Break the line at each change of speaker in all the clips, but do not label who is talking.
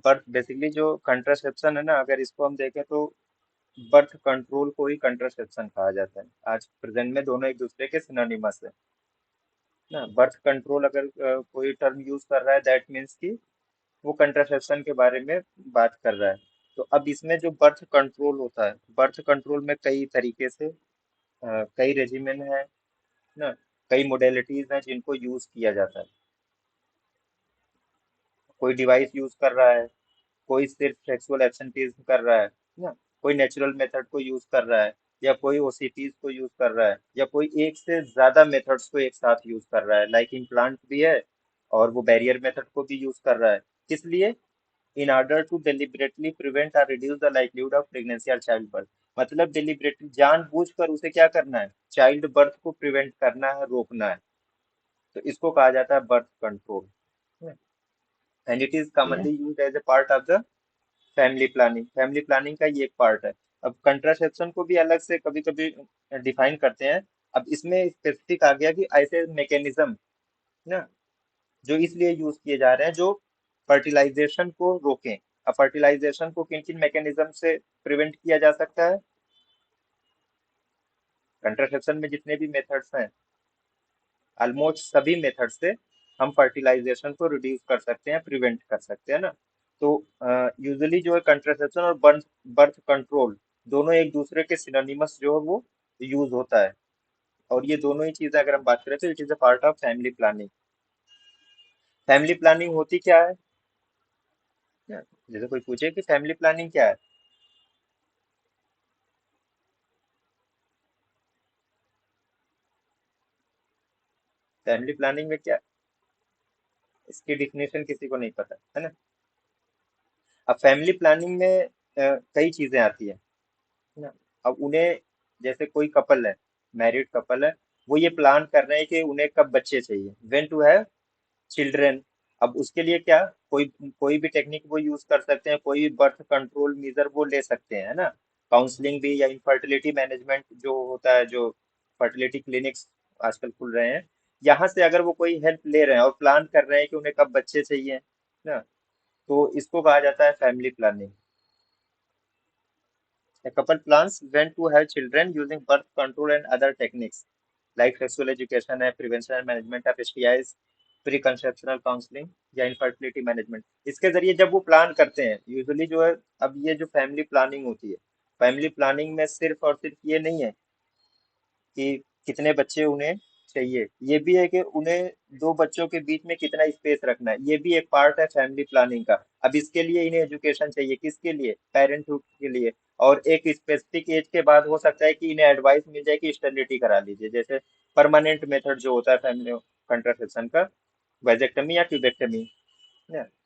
Birth basically जो contraception है ना, अगर इसको हम देखें तो बर्थ कंट्रोल को ही कंट्रासेप्शन कहा जाता है। आज प्रेजेंट में दोनों एक दूसरे के सिनोनिमस है ना। बर्थ कंट्रोल अगर कोई टर्म यूज कर रहा है, दैट मीन्स कि वो कंट्रासेप्शन के बारे में बात कर रहा है। तो अब इसमें जो बर्थ कंट्रोल होता है, बर्थ कंट्रोल में कई तरीके से कई रेजिमेन है ना, कई मोडेलिटीज हैं जिनको यूज किया जाता है। कोई डिवाइस यूज कर रहा है, कोई सिर्फ सेक्सुअल एब्सेंटीज कर रहा है ना, कोई नेचुरल मेथड को यूज कर रहा है, या कोई ओसीटीज को यूज कर रहा है, या कोई एक से ज्यादा मेथड्स को एक साथ यूज कर रहा है, लाइक इम्प्लांट भी है और वो बैरियर मेथड को भी यूज कर रहा है। किस लिए? In order to deliberately prevent और reduce the livelihood of pregnancy और चाइल्ड बर्थ। मतलब डिलिबरेटली जानबूझकर उसे क्या करना है, चाइल्ड बर्थ को प्रिवेंट करना है, रोकना है। तो इसको कहा जाता है birth control, and it is
Yeah.
Commonly used as a part of the family planning. Family planning का ये एक पार्ट है। अब कंट्रासेप्शन को भी अलग से कभी कभी डिफाइन करते हैं। अब इसमें स्पेसिफिक आ गया कि ऐसे मैकेनिज्म ना जो इसलिए यूज किए जा रहे हैं जो फर्टिलाइजेशन को रोकें। अब फर्टिलाइजेशन को किन किन मैकेनिज्म से प्रिवेंट किया जा सकता है? कंट्रासेप्शन में जितने भी मेथड्स हैं, ऑलमोस्ट सभी मेथड से हम फर्टिलाइजेशन को रिड्यूस कर सकते हैं, प्रिवेंट कर सकते हैं ना। तो यूजुअली जो है कंट्रासेप्शन और बर्थ बर्थ कंट्रोल दोनों एक दूसरे के सिनोनिमस जो है वो यूज होता है। और ये दोनों ही चीजें अगर हम बात करें तो it is a part of family planning. Family planning होती क्या है? जैसे कोई पूछे कि फैमिली प्लानिंग क्या है, फैमिली प्लानिंग में क्या, इसकी डिफिनेशन किसी को नहीं पता है ना। अब फैमिली प्लानिंग में कई चीजें आती है ना। अब उन्हें, जैसे कोई कपल है, मैरिड कपल है, वो ये प्लान कर रहे हैं कि उन्हें कब बच्चे चाहिए, व्हेन टू हैव चिल्ड्रन। अब उसके लिए क्या, कोई कोई भी टेक्निक वो यूज कर सकते हैं, कोई भी बर्थ कंट्रोल मेजर वो ले सकते हैं, है ना। काउंसलिंग भी, या इनफर्टिलिटी मैनेजमेंट जो होता है, जो फर्टिलिटी क्लिनिक्स आजकल खुल रहे हैं, यहाँ से अगर वो कोई हेल्प ले रहे हैं और प्लान कर रहे हैं कि उन्हें कब बच्चे चाहिए ना, तो इसको कहा जाता है family planning. A couple plans when to have children using birth control and other techniques like sexual education and prevention and management of STIs, pre conceptional counselling या इनफर्टिलिटी मैनेजमेंट। इसके जरिए जब वो प्लान करते हैं यूजुअली जो है, अब ये जो फैमिली प्लानिंग होती है, फैमिली प्लानिंग में सिर्फ और सिर्फ ये नहीं है कि कितने बच्चे उन्हें चाहिए, ये भी है कि उन्हें दो बच्चों के बीच में कितना स्पेस रखना है, ये भी एक पार्ट है फैमिली प्लानिंग का। अब इसके लिए इन्हें एजुकेशन चाहिए, किसके लिए, पेरेंटहुड के लिए। और एक स्पेसिफिक एज के बाद हो सकता है कि इन्हें एडवाइस मिल जाए कि स्टेरिलिटी करा लीजिए, जैसे परमानेंट मेथड जो होता है फैमिली कंट्रासेप्शन का, वैजेक्टमी या ट्यूबेक्टमी।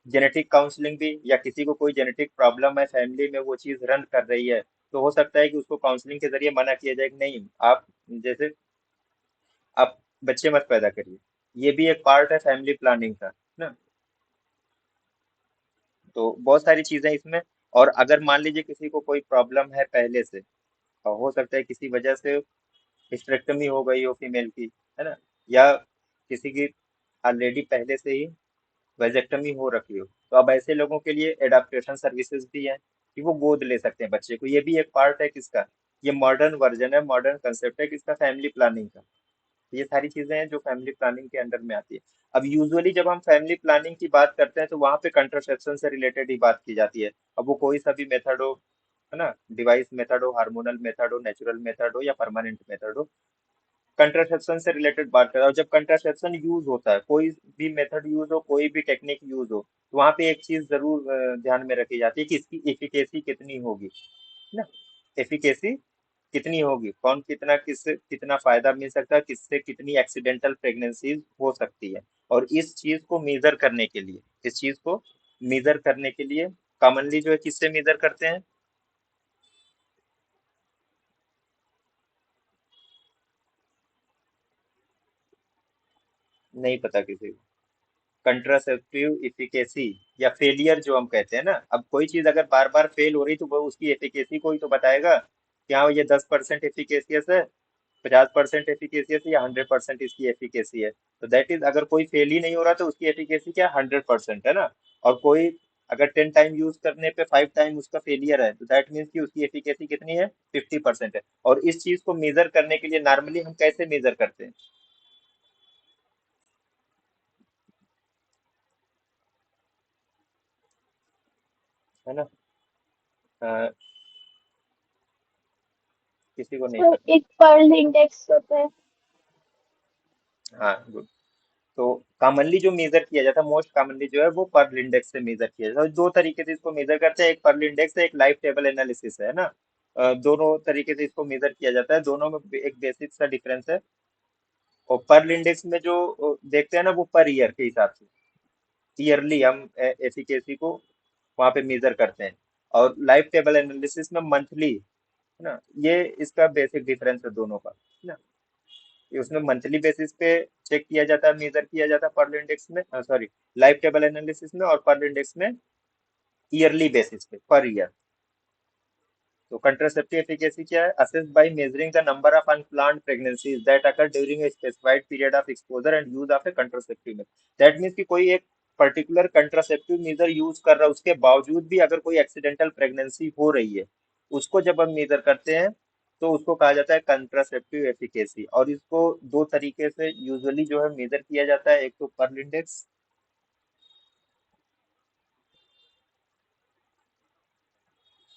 जेनेटिक काउंसलिंग भी, या किसी को कोई जेनेटिक प्रॉब्लम है फैमिली में, वो चीज रन कर रही है, तो हो सकता है कि उसको काउंसलिंग के जरिए मना किया जाए कि नहीं, आप जैसे आप बच्चे मत पैदा करिए। ये भी एक पार्ट है फैमिली प्लानिंग का ना। तो बहुत सारी चीजें इसमें। और अगर मान लीजिए किसी को कोई प्रॉब्लम है पहले से, और हो सकता है किसी वजह से हिस्टेरेक्टमी हो गई हो फीमेल की, है ना, या किसी की ऑलरेडी पहले से ही वेजेक्टमी हो रखी हो, तो अब ऐसे लोगों के लिए एडाप्टेशन सर्विसेज भी हैं कि वो गोद ले सकते हैं बच्चे को। ये भी एक पार्ट है किसका, ये मॉडर्न वर्जन है, मॉडर्न कंसेप्ट है किसका, फैमिली प्लानिंग का। ये सारी चीजें हैं जो फैमिली प्लानिंग के अंडर में आती है। अब यूजुअली जब हम फैमिली प्लानिंग की बात करते हैं तो वहां पे कंट्रासेप्शन से रिलेटेड ही बात की जाती है। अब वो कोई सा भी मेथड हो, है ना, डिवाइस मेथड हो, हार्मोनल मेथड हो, नेचुरल मेथड हो, या परमानेंट मेथड हो, कंट्रासेप्शन से रिलेटेड बात कर रहा हूँ। जब कंट्रासेप्शन यूज होता है, कोई भी मेथड यूज हो, कोई भी टेक्निक यूज हो, तो वहां पे एक चीज जरूर ध्यान में रखी जाती है कि इसकी एफिकेसी कितनी होगी ना। एफिकेसी कितनी होगी, कौन कितना, किससे कितना फायदा मिल सकता है, किससे कितनी एक्सीडेंटल प्रेगनेंसीज हो सकती है। और इस चीज को मेजर करने के लिए, इस चीज को मेजर करने के लिए कॉमनली जो है किससे मेजर करते हैं? नहीं पता किसी को? कंट्रासेप्टिव इफिकेसी या फेलियर जो हम कहते हैं ना, अब कोई चीज अगर बार बार फेल हो रही तो वो उसकी एफिकेसी को ही तो बताएगा कि हाँ ये 10% एफिकेसियस है, 50% एफिकेसियस है, या 100% इसकी एफिकेसी है। तो दैट इज, अगर कोई फेल ही नहीं हो रहा तो उसकी एफिकेसी क्या, 100% है ना। और कोई अगर 10 टाइम यूज करने पे 5 टाइम उसका फेलियर है, तो दैट मीन्स कि उसकी एफिकेसी कितनी है, 50% है। और इस चीज को मेजर करने के लिए नॉर्मली हम कैसे मेजर करते हैं, है ना? अ, किसी को नहीं
सर
पता।
एक पर्ल इंडेक्स होता है।
हाँ गुड। तो कॉमनली जो मेजर किया जाता है, मोस्ट कॉमनली जो है वो पर्ल इंडेक्स से मेजर किया जाता है। दो तरीके से इसको मेजर करते हैं, एक पर्ल इंडेक्स है, एक लाइव टेबल एनालिसिस है ना। दोनों तरीके से इसको मेजर किया जाता है, दोनों में एक बेसिक सा डिफरेंस है। और पर्ल इंडेक्स में जो देखते हैं ना, वो पर ईयर के हिसाब से, ईयरली हम एफिकेसी को वहाँ पे मेजर करते हैं। और लाइव टेबल एनालिसिस में मंथली, है ना। ये इसका बेसिक डिफरेंस है दोनों का, है ना। ये उसमें मंथली बेसिस पे चेक किया जाता है, मेजर किया जाता है पर्ल इंडेक्स में, सॉरी, लाइव टेबल एनालिसिस में। और पर्ल इंडेक्स में ईयरली बेसिस पे, पर ईयर। तो कंट्रासेप्टिव एफिकेसी क्या है, assessed by measuring the number of unplanned pregnancies that occur during a specified period of exposure and use of A contraceptive method. That means कि कोई एक particular contraceptive major use कर रहा है, उसके बावजूद भी अगर कोई एक्सीडेंटल प्रेगनेंसी हो रही है, उसको जब हम मेजर करते हैं, तो उसको कहा जाता है कंट्रासेप्टिव एफिकेसी। और इसको दो तरीके से यूजुअली जो है मेजर किया जाता है, एक तो पर्ल इंडेक्स,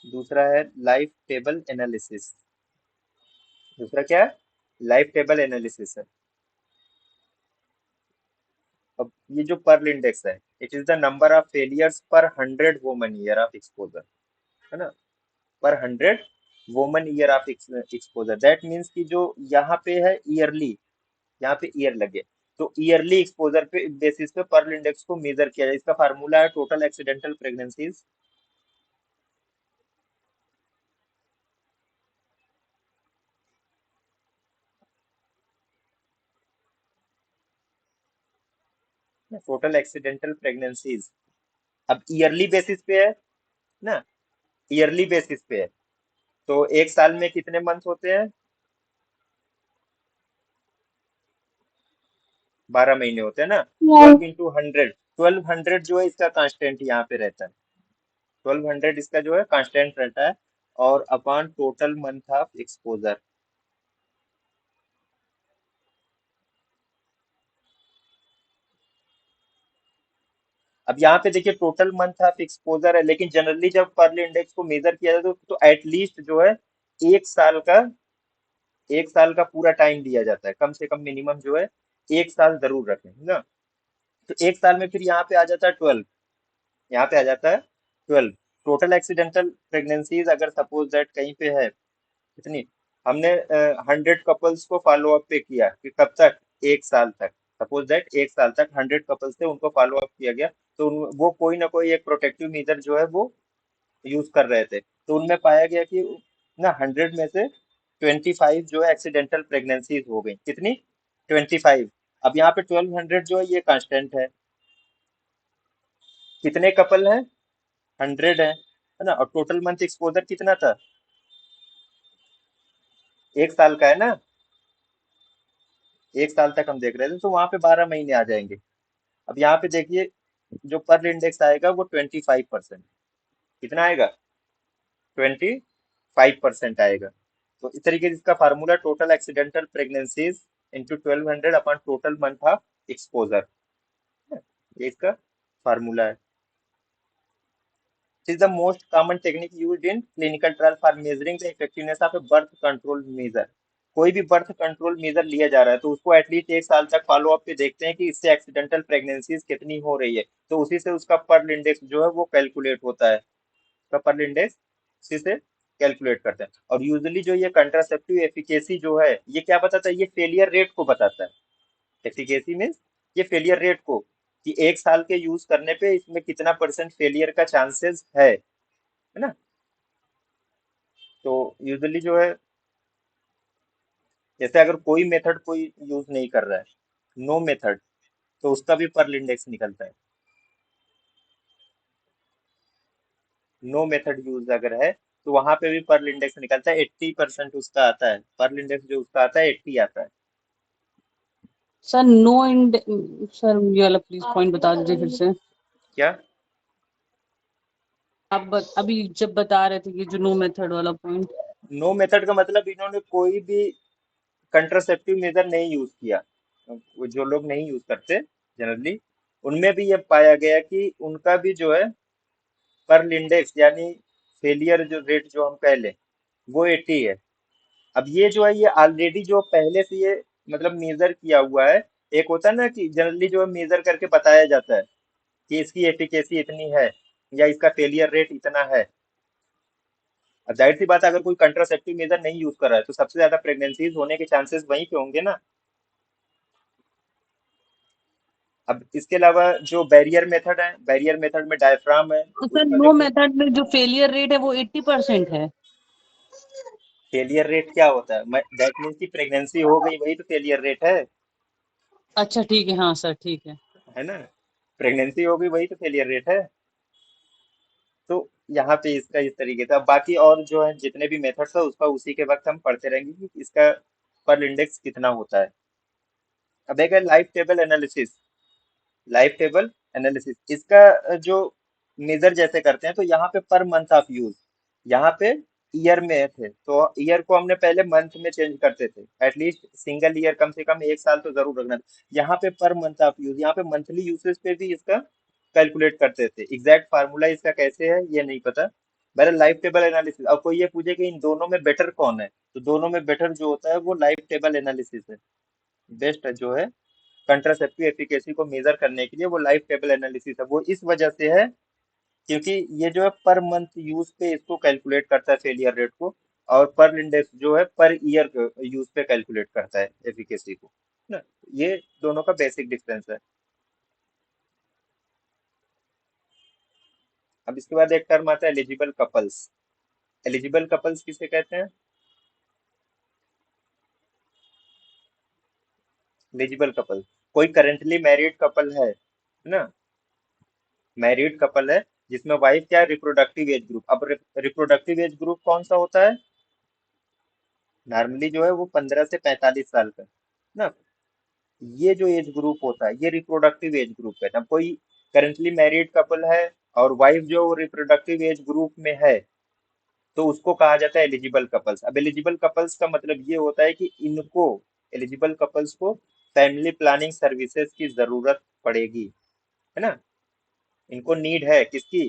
दूसरा है लाइव टेबल एनालिसिस। दूसरा क्या है, लाइव टेबल एनालिसिस है। अब ये जो पर्ल इंडेक्स है, it is the number of failures पर 100 वुमन ईयर ऑफ एक्सपोजर, है ना। पर 100 woman year of exposure, that means कि जो यहाँ पे है ईयरली, यहाँ पे ईयर लगे, तो ईयरली एक्सपोजर पे बेसिस पे पर्ल इंडेक्स को मेजर किया जाए। इसका फार्मूला है total accidental pregnancies. Total accidental pregnancies अब ईयरली बेसिस पे है ना, ईयरली बेसिस पे है। तो एक साल में कितने मंथ होते हैं, 12 महीने होते हैं ना।
हाँ।
12 इंटू 100, 1200 जो है इसका कांस्टेंट यहाँ पे रहता है। 1200 इसका जो है कांस्टेंट रहता है, और upon total month of exposure. अब यहाँ पे देखिए टोटल मंथ ऑफ एक्सपोजर है, लेकिन जनरली जब पर्ल इंडेक्स को मेजर किया जाता है, तो एटलीस्ट जो है एक साल का, एक साल का पूरा टाइम दिया जाता है, कम से कम मिनिमम जो है एक साल जरूर रखें, है ना। तो एक साल में फिर यहाँ पे आ जाता है 12, यहाँ पे आ जाता है 12। टोटल एक्सीडेंटल प्रेगनेंसीज अगर सपोज दैट कहीं पे है, कितनी, हमने 100 कपल्स को फॉलो अप पे किया कि कब तक, एक साल तक। सपोज दैट एक साल तक 100 कपल्स थे, उनको फॉलो अप किया गया, तो वो कोई ना कोई एक प्रोटेक्टिव मेजर जो है वो यूज कर रहे थे। तो उनमें पाया गया कि ना 100 में से 25 जो है एक्सीडेंटल प्रेगनेंसीज हो गई, कितनी, 25। अब यहाँ पे 1200 जो है ये कांस्टेंट है, कितने कपल हैं, 100 है ना। और टोटल मंथ एक्सपोजर कितना था, एक साल का है ना, एक साल तक हम देख रहे थे, तो वहां पे 12 महीने आ जाएंगे। अब यहाँ पे देखिए जो पर्ल इंडेक्स आएगा वो 25%, कितना आएगा, 25% आएगा। तो इस तरीके से इसका formula total accidental pregnancies into 1200 upon total month of exposure, ये इसका फार्मूला है। It is the most common technique used in clinical trial for measuring the effectiveness of a birth control measure। कोई भी बर्थ कंट्रोल मेजर लिया जा रहा है, तो उसको एटलीस्ट एक साल तक फॉलो अप पे देखते हैं कि इससे एक्सीडेंटल प्रेगनेंसीज कितनी हो रही है, तो उसी से उसका पर्ल इंडेक्स जो है वो कैलकुलेट होता है। उसका पर्ल इंडेक्स उसी से कैलकुलेट करते हैं। और यूजुअली जो ये कंट्रासेप्टिव एफिकेसी जो है, ये क्या बताता है, ये फेलियर रेट को बताता है। एफिकेसी मीन्स ये फेलियर रेट को, कि एक साल के यूज करने पे इसमें कितना परसेंट फेलियर का चांसेस है ना। तो यूजुअली जो है, जैसे अगर कोई मेथड कोई यूज नहीं कर रहा है, नो मेथड, तो उसका भी पर्ल इंडेक्स निकलता है। नो मेथड यूज अगर है, तो वहां पे भी पर्ल इंडेक्स निकलता है, 80% उसका आता है, पर्ल इंडेक्स जो उसका आता है 80 आता है।
सर नो इंड सर ये वाला प्लीज पॉइंट बता दीजिए फिर से।
क्या,
अभी जब बता रहे थे कि जो नो मेथड वाला पॉइंट।
नो मेथड का मतलब इन्होंने कोई भी कंट्रासेप्टिव मेजर नहीं यूज किया। वो जो लोग नहीं यूज करते जनरली, उनमें भी ये पाया गया कि उनका भी जो है पर्ल इंडेक्स यानी फेलियर जो रेट जो हम कह लें वो 80 है। अब ये जो है ये ऑलरेडी जो पहले से ये मतलब मेजर किया हुआ है। एक होता है ना कि जनरली जो है मेजर करके बताया जाता है कि इसकी एफिकेसी इतनी है या इसका फेलियर रेट इतना है। अब जाहिर सी बात है अगर कोई कंट्रासेप्टिव मेजर नहीं यूज कर रहा है तो सबसे ज्यादा प्रेगनेंसीज होने के चांसेस वहीं पे होंगे ना। अब इसके अलावा जो बैरियर मेथड है, बैरियर मेथड में डायफ्राम है,
तो सर
उसका जो
नो मेथड में जो फेलियर रेट है वो 80% है।
फेलियर रेट क्या होता है, दैट मीन्स की प्रेगनेंसी हो गई वही तो फेलियर रेट
अच्छा ठीक है, हाँ सर ठीक है।
है ना। प्रेगनेंसी हो गई वही तो फेलियर रेट है। तो यहाँ पे इसका इस तरीके से, अब बाकी और जो है जितने भी मेथड्स है उसका उसी के वक्त हम पढ़ते रहेंगे कि इसका पर इंडेक्स कितना होता है। अब एक है life table analysis. Life table analysis इसका जो मेजर जैसे करते हैं तो यहाँ पे पर मंथ ऑफ यूज, यहाँ पे ईयर में थे तो ईयर को हमने पहले मंथ में चेंज करते थे। एटलीस्ट सिंगल ईयर कम से कम एक साल तो जरूर रखना था। यहाँ पे पर मंथ ऑफ यूज, यहाँ पे मंथली यूसेज पे भी इसका कैलकुलेट करते थे। एग्जैक्ट फार्मूला इसका कैसे है ये नहीं पता। मेरा लाइफ टेबल एनालिसिस, अब कोई ये पूछे कि इन दोनों में बेटर कौन है तो दोनों में बेटर जो होता है वो लाइफ टेबल एनालिसिस है। बेस्ट जो है कंट्रासेप्टिव एफिकेसी को मेजर करने के लिए वो लाइफ टेबल एनालिसिस है। वो इस वजह से है क्योंकि ये जो है पर मंथ यूज पे इसको कैलकुलेट करता है फेलियर रेट को, और पर इंडेक्स जो है पर ईयर यूज पे कैलकुलेट करता है एफिकेसी को ना। ये दोनों का बेसिक डिफरेंस है। अब इसके बाद एक टर्म आता है एलिजिबल कपल्स। एलिजिबल कपल्स किसे कहते हैं? एलिजिबल कपल, कोई करेंटली मैरिड कपल है ना, मैरिड कपल है जिसमें वाइफ क्या है रिप्रोडक्टिव एज ग्रुप। अब रिप्रोडक्टिव एज ग्रुप कौन सा होता है? नॉर्मली जो है वो 15 से 45 साल का ना। ये जो एज ग्रुप होता है ये रिप्रोडक्टिव एज ग्रुप है ना। कोई करेंटली मैरिड कपल है और वाइफ जो रिप्रोडक्टिव एज ग्रुप में है तो उसको कहा जाता है एलिजिबल कपल्स। अब एलिजिबल कपल्स का मतलब ये होता है कि इनको, एलिजिबल कपल्स को फैमिली प्लानिंग सर्विसेज की जरूरत पड़ेगी, है ना। इनको नीड है किसकी?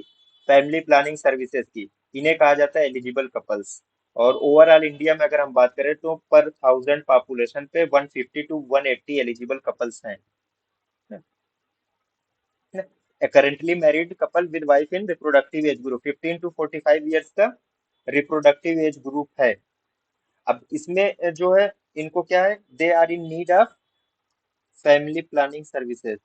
फैमिली प्लानिंग सर्विसेज की। इन्हें कहा जाता है एलिजिबल कपल्स। और ओवरऑल इंडिया में अगर हम बात करें तो पर थाउजेंड पॉपुलेशन पे 150 टू 180 एलिजिबल कपल्स हैं। Currently married couple with wife in reproductive age group 15 to 45 years का रिप्रोडक्टिव एज ग्रुप है। अब इसमें जो है इनको क्या है, they are in need of family planning services.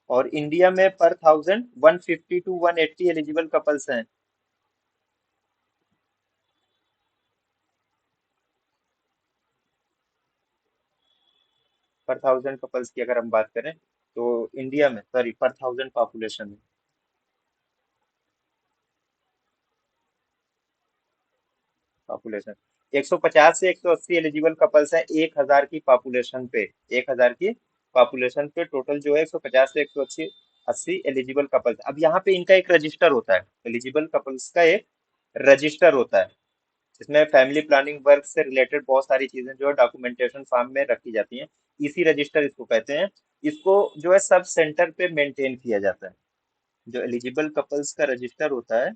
और इंडिया में पर थाउजेंड 150 टू 180 एलिजिबल कपल्स हैं। पर थाउजेंड कपल्स की अगर हम बात करें तो इंडिया में, सॉरी, पर थाउजेंड पॉपुलेशन में, पॉपुलेशन 150 से 180 एलिजिबल कपल्स हैं 1000 की पॉपुलेशन पे। 1000 की पॉपुलेशन पे टोटल जो है 150 से 180 80 एलिजिबल कपल्स। अब यहाँ पे इनका एक रजिस्टर होता है, एलिजिबल कपल्स का एक रजिस्टर होता है जिसमें फैमिली प्लानिंग वर्क से रिलेटेड बहुत सारी चीजें जो है डॉक्यूमेंटेशन फॉर्म में रखी जाती हैं। इसी रजिस्टर इसको कहते हैं। इसको जो है सब सेंटर पे मेंटेन किया जाता है। जो एलिजिबल कपल्स का रजिस्टर होता है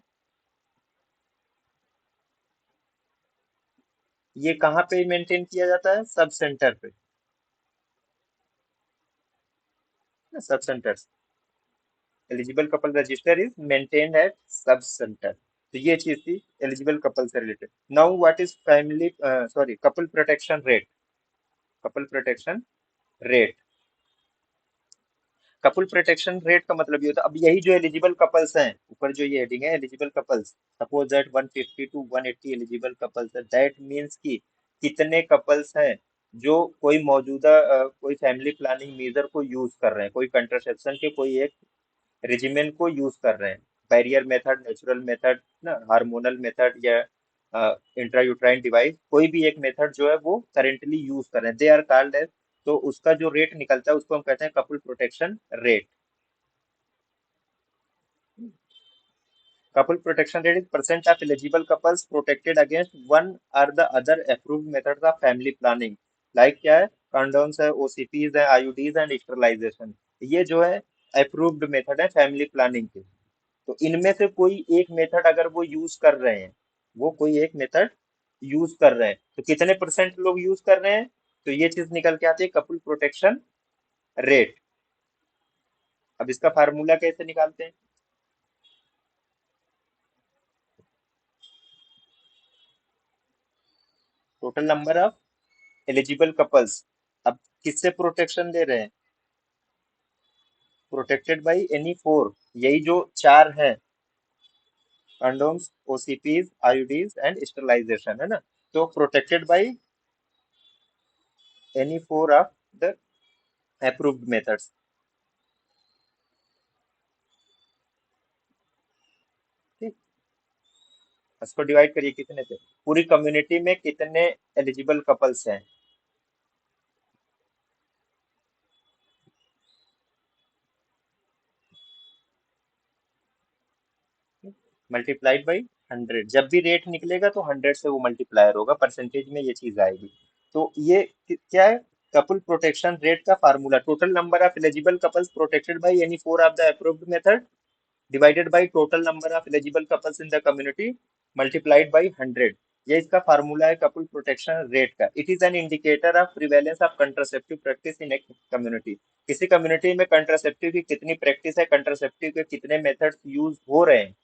ये कहाँ पे मेंटेन किया जाता है? सब सेंटर पे, sub centre. Eligible couple register is maintained eight sub centre. तो ये चीज थी एलिजिबल कपल से related. Now what is family, sorry, couple protection rate. Couple protection rate, couple protection rate का मतलब ये होता है, अब यही जो एलिजिबल कपल्स हैं ऊपर जो ये हेडिंग है eligible couples, suppose that 150 to 180 eligible couples है, दैट मींस कि कितने कपल्स हैं जो कोई मौजूदा कोई फैमिली प्लानिंग मेजर को यूज कर रहे हैं, कोई कंट्रासेप्शन के कोई एक रेजिमेन को यूज कर रहे हैं। बैरियर मेथड, नेचुरल मेथड ना, हार्मोनल मेथड या इंट्रायूट्राइन डिवाइस, कोई भी एक मेथड जो है वो करेंटली यूज कर रहे हैं, दे आर कॉल्ड एज, तो उसका जो रेट निकलता है उसको हम कहते हैं couple protection rate. Couple protection rate is percent of eligible couples protected against one or the other approved methods of family planning. Like क्या है, condoms है, OCPs है, IUDs एंड स्टरलाइजेशन, ये जो है अप्रूव्ड मेथड है फैमिली प्लानिंग के। तो इनमें से कोई एक मेथड अगर वो यूज कर रहे हैं, वो कोई एक मेथड यूज कर रहे हैं, तो कितने परसेंट लोग यूज कर रहे हैं, तो ये चीज निकल के आती है कपल प्रोटेक्शन रेट। अब इसका फार्मूला कैसे निकालते हैं, total number of eligible couples. अब किससे प्रोटेक्शन दे रहे हैं, प्रोटेक्टेड बाई एनी फोर, यही जो चार हैं, condoms, OCPs, IUDs and sterilization, है ना। तो protected by any four of the approved methods. ठीक, इसको डिवाइड करिए कितने से, पूरी कम्युनिटी में कितने एलिजिबल कपल्स हैं, मल्टीप्लाइड बाई 100। जब भी रेट निकलेगा तो 100 से वो मल्टीप्लायर होगा, परसेंटेज में ये चीज आएगी। तो ये क्या है, कपल प्रोटेक्शन रेट का formula, total number of eligible couples protected by any four of the approved method divided by total number of eligible couples in the community multiplied by 100। ये इसका फार्मूला है कपल प्रोटेक्शन रेट का। It is an indicator of prevalence of contraceptive practice in a community. किसी community में contraceptive की कितनी practice है, contraceptive के कितने मेथड्स यूज हो रहे हैं,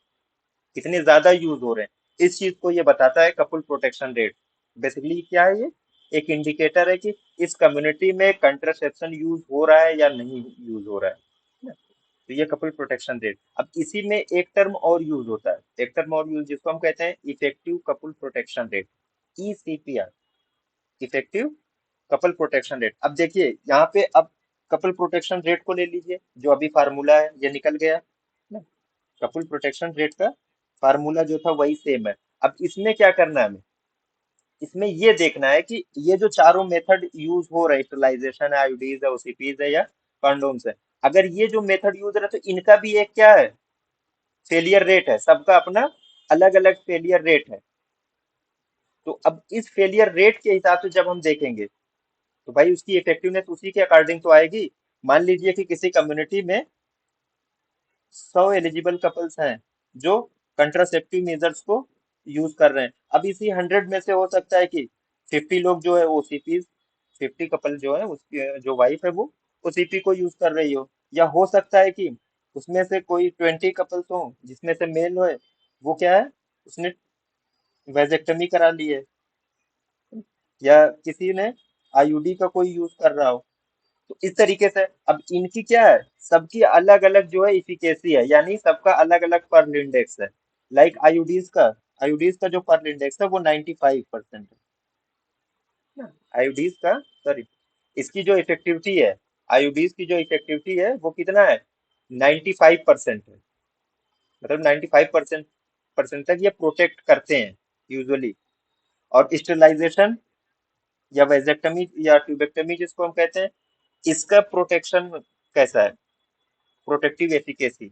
कितने ज्यादा यूज हो रहे हैं, इस चीज को ये बताता है कपल प्रोटेक्शन रेट। बेसिकली क्या है ये, एक इंडिकेटर है कि इस कम्युनिटी में कंट्रासेप्शन यूज हो रहा है या नहीं यूज हो रहा है। तो ये कपल प्रोटेक्शन रेट। अब इसी में एक टर्म और यूज होता है, एक टर्म और यूज जिसको हम कहते हैं effective couple protection rate, ECPR, effective couple protection rate. अब देखिए यहाँ पे, अब कपल प्रोटेक्शन रेट को ले लीजिए, जो अभी फार्मूला है ये निकल गया ना, कपल प्रोटेक्शन रेट का फार्मूला जो था वही सेम है। अब इसमें क्या करना है हमें, इसमें ये देखना है कि ये जो चारों मेथड यूज हो रहे हैं, स्टरलाइजेशन है, आईयूडीज है, ओसीपीज है या कंडोम्स है, अगर ये जो मेथड यूज हो रहा है तो इनका भी एक क्या है, फेलियर रेट है, सबका अपना अलग अलग फेलियर रेट है। तो अब इस फेलियर रेट के हिसाब से जब हम देखेंगे तो भाई उसकी इफेक्टिवनेस उसी के अकॉर्डिंग तो आएगी। मान लीजिए कि किसी कम्युनिटी में 100 एलिजिबल कपल्स हैं जो कंट्रासेप्टिव मेजर्स को यूज कर रहे हैं। अब इसी 100 में से हो सकता है कि 50 लोग जो है ओसीपी, 50 कपल जो है उसकी जो वाइफ है वो ओसीपी को यूज कर रही हो, या हो सकता है कि उसमें से कोई 20 कपल्स हो जिसमें से मेल हो, वो क्या है, उसने वेजेक्टमी करा ली है, या किसी ने आईयूडी का कोई यूज कर रहा हो। तो इस तरीके से अब इनकी क्या है, सबकी अलग अलग जो है इफिकेसी है, यानी सबका अलग अलग पर्ल इंडेक्स है। लाइक आईयूडीज का जो पर्ल इंडेक्स है वो 95% है ना, आईयूडीज का, सॉरी, इसकी जो इफेक्टिविटी है, आईयूडीज की जो इफेक्टिविटी है वो कितना है, 95% है। मतलब 95% परसेंट तक ये प्रोटेक्ट करते हैं यूजुअली। और स्टेरिलाइजेशन या वेजेक्टमी या ट्यूबेक्टमी जिसको हम कहते हैं, इसका प्रोटेक्शन कैसा है, प्रोटेक्टिव एफिकेसी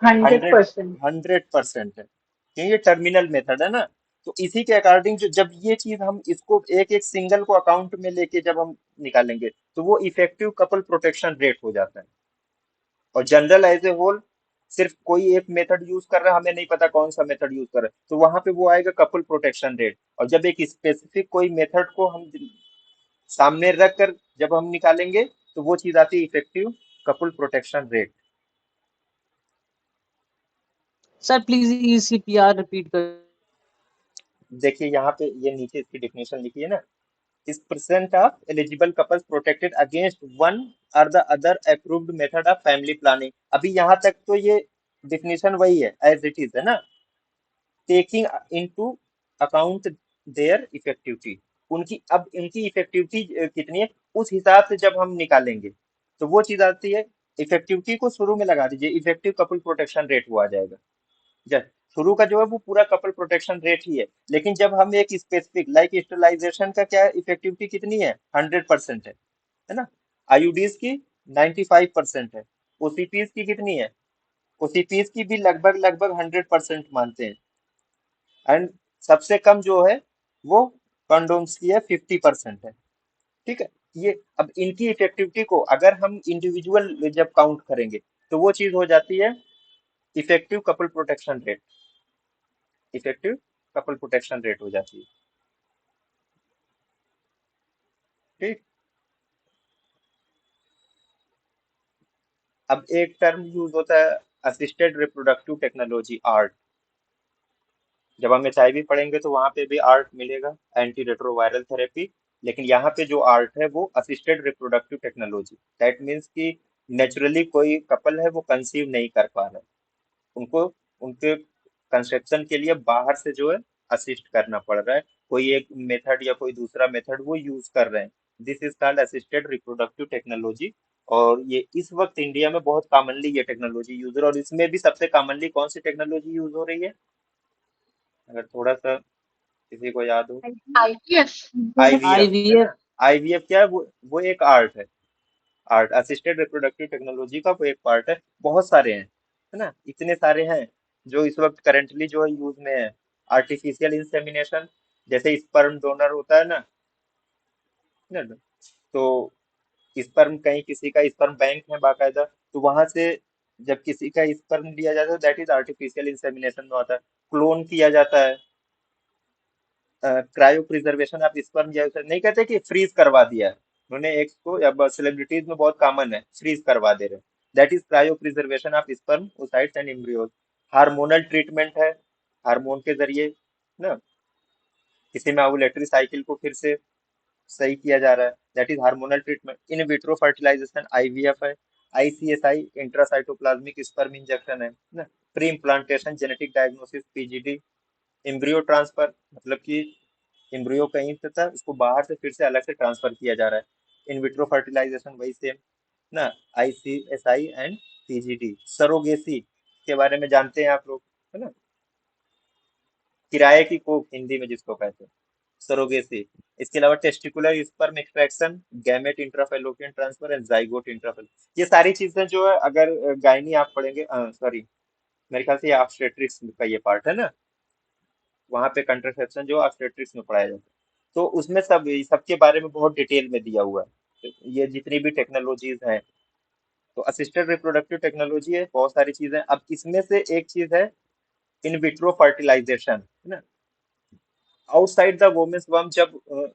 हंड्रेड
100,
परसेंट
100% है, क्योंकि ये टर्मिनल मेथड है ना। तो इसी के अकॉर्डिंग जो, जब ये चीज हम इसको एक एक सिंगल को अकाउंट में लेके जब हम निकालेंगे तो वो इफेक्टिव कपल प्रोटेक्शन रेट हो जाता है। और जनरल एज ए होल सिर्फ कोई एक मेथड यूज कर रहा है, हमें नहीं पता कौन सा मेथड यूज कर रहा है, तो वहां पे वो आएगा कपल प्रोटेक्शन रेट। और जब एक स्पेसिफिक कोई मेथड को हम सामने रख कर जब हम निकालेंगे तो वो चीज आती है effective couple protection rate.
Sir please ECPR repeat कर।
देखिए यहाँ पे ये नीचे इसकी डेफिनेशन लिखी है ना, इस percent of eligible couples protected against one or the other approved method of family planning. अभी यहाँ तक तो ये डेफिनेशन वही है एज इट इज, है ना, taking into account their effectivity, उनकी अब इनकी इफेक्टिविटी कितनी है उस हिसाब से जब हम निकालेंगे तो वो चीज आती है। इफेक्टिविटी को शुरू में लगा दीजिए, इफेक्टिव कपल प्रोटेक्शन रेट वो आ जाएगा। जस्ट शुरू का जो है वो पूरा कपल प्रोटेक्शन रेट ही है। लेकिन जब हम एक स्पेसिफिक लाइक स्टेरिलाइजेशन का क्या इफेक्टिविटी कितनी है, 100% है ना। आईयूडीज की 95% है। ओसीपीज की कितनी है, ओसीपीज की भी लगभग लगभग 100% मानते हैं। एंड सबसे कम जो है वो कंडोम्स की है, 50% है। ठीक है। ये अब इनकी इफेक्टिविटी को अगर हम इंडिविजुअल जब काउंट करेंगे तो वो चीज हो जाती है effective couple protection rate, effective couple protection rate हो जाती है। ठीक। अब एक टर्म यूज होता है असिस्टेड रिप्रोडक्टिव टेक्नोलॉजी, आर्ट। जब हम एचआईवी पढ़ेंगे तो वहां पे भी आर्ट मिलेगा, एंटी रेट्रोवायरल थेरेपी। लेकिन यहाँ पे जो आर्ट है वो assisted reproductive technology, that means कि नेचुरली कोई कपल है वो कंसीव नहीं कर पा रहा है, उनको उनके कंसेप्शन के लिए बाहर से जो है असिस्ट करना पड़ रहा है, कोई एक मेथड या कोई दूसरा मेथड वो यूज कर रहे हैं। This is called assisted reproductive technology. और ये इस वक्त इंडिया में बहुत कॉमनली ये टेक्नोलॉजी यूज है। और इसमें भी सबसे कॉमनली कौन सी टेक्नोलॉजी यूज हो रही है, अगर थोड़ा सा किसी को याद हो।
आईवीएफ।
आईवीएफ है
आईवीएफ।
ना। आईवीएफ क्या है, वो एक आर्ट है। आर्ट असिस्टेड रिप्रोडक्टिव टेक्नोलॉजी का वो एक पार्ट है। बहुत सारे हैं, है ना, इतने सारे हैं जो इस वक्त करेंटली जो है यूज में है। आर्टिफिशियल इंसेमिनेशन, जैसे स्पर्म डोनर होता है ना, तो स्पर्म कहीं किसी का स्पर्म बैंक है बाकायदा, तो वहां से जब किसी का स्पर्म लिया जाता है दैट इज आर्टिफिशियल इंसेमिनेशन में होता है। क्लोन किया जाता है, क्रायो प्रिजर्वेशन आप स्पर्म या नहीं कहते कि फ्रीज करवा दिया है उन्होंने, एक को अब सेलिब्रिटीज में बहुत कॉमन है फ्रीज करवा दे रहे हैं, that is cryo preservation of sperm oocytes and embryos. Hormonal treatment है, हार्मोन के जरिए ना किसी में ओवुलेटरी साइकिल को फिर से सही किया जा रहा है, that is hormonal treatment. In vitro fertilization IVF है। आईसीएसआई इंट्रासाइटोप्लाज्मिक स्पर्म इंजेक्शन है ना। Pre implantation genetic diagnosis PGD. Embryo transfer, मतलब कि एम्ब्रियो कहीं पे था उसको बाहर से फिर से अलग से ट्रांसफर किया जा रहा है। इन विट्रो फर्टिलाइजेशन वही सेम ना। ICSI and PGD. सरोगेसी के बारे में जानते हैं आप लोग, है ना, किराए की कोख हिंदी में जिसको कहते हैं, सरोगेसी। इसके अलावा testicular sperm extraction, gamete intrafallopian transfer and zygote intrafal. ये सारी चीजें जो है अगर गायनी आप पढ़ेंगे, सॉरी, मेरे ख्याल से ये ऑब्स्टेट्रिक्स का ये पार्ट है ना, वहां पे कंट्रासेप्शन जो ऑब्स्टेट्रिक्स में पढ़ाया जाता है, तो उसमें सब सबके बारे में बहुत डिटेल में दिया हुआ है, ये जितनी भी टेक्नोलॉजीज हैं। तो असिस्टेड रिप्रोडक्टिव टेक्नोलॉजी है, बहुत सारी चीजें। अब इसमें से एक चीज है इन विट्रो फर्टिलाइजेशन, है ना। आउटसाइड द वोमेन्स वर्म, जब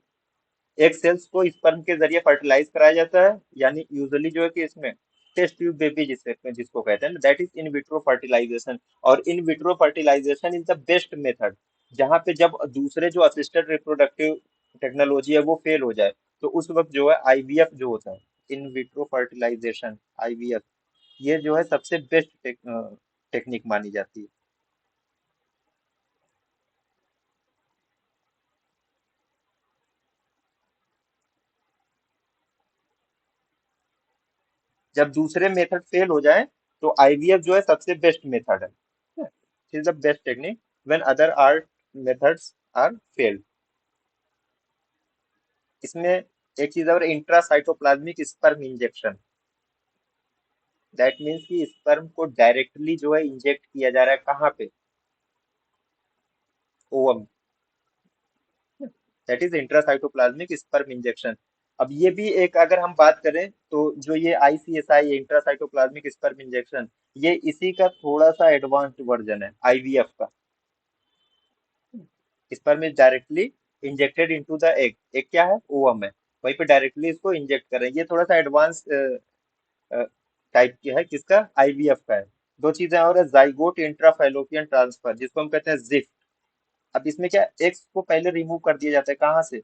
एग सेल्स को स्पर्म के जरिए फर्टिलाइज कराया जाता है, यानी यूजुअली जो है कि इसमें टेस्ट ट्यूब बेबी जिससे जिसको कहते हैं, that is in vitro fertilisation. और in vitro fertilisation is the best method, जहां पे जब दूसरे जो असिस्टेड रिप्रोडक्टिव टेक्नोलॉजी है वो फेल हो जाए, तो उस वक्त जो है आईवीएफ जो होता है, इन विट्रो फर्टिलाइजेशन आईवीएफ, ये जो है सबसे बेस्ट टेक्निक मानी जाती है। जब दूसरे मेथड फेल हो जाए तो आईवीएफ जो है सबसे बेस्ट मेथड है, is the best technique when other are methods are failed. इसमें एक चीज और, intracytoplasmic sperm injection, that means कि स्पर्म को डायरेक्टली जो है इंजेक्ट किया जा रहा है कहाँ पे, ovum, that is intracytoplasmic sperm injection. अब ये भी एक अगर हम बात करें तो जो ये आईसीएसआई इंट्रासाइटोप्लाज्मिक स्पर्म इंजेक्शन, ये इसी का थोड़ा सा एडवांस्ड वर्जन है आईवीएफ का। Sperm is directly injected into the egg, egg क्या है, ओवम है, वहीं पे डायरेक्टली इसको इंजेक्ट कर रहे हैं। ये थोड़ा सा एडवांस टाइप की है, किसका, आईवीएफ का है। दो चीजें और है, जाइगोट इंट्राफैलोपियन ट्रांसफर जिसको हम कहते हैं जिफ्ट। अब इसमें क्या, एग्स को पहले रिमूव कर दिया जाता है कहाँ से,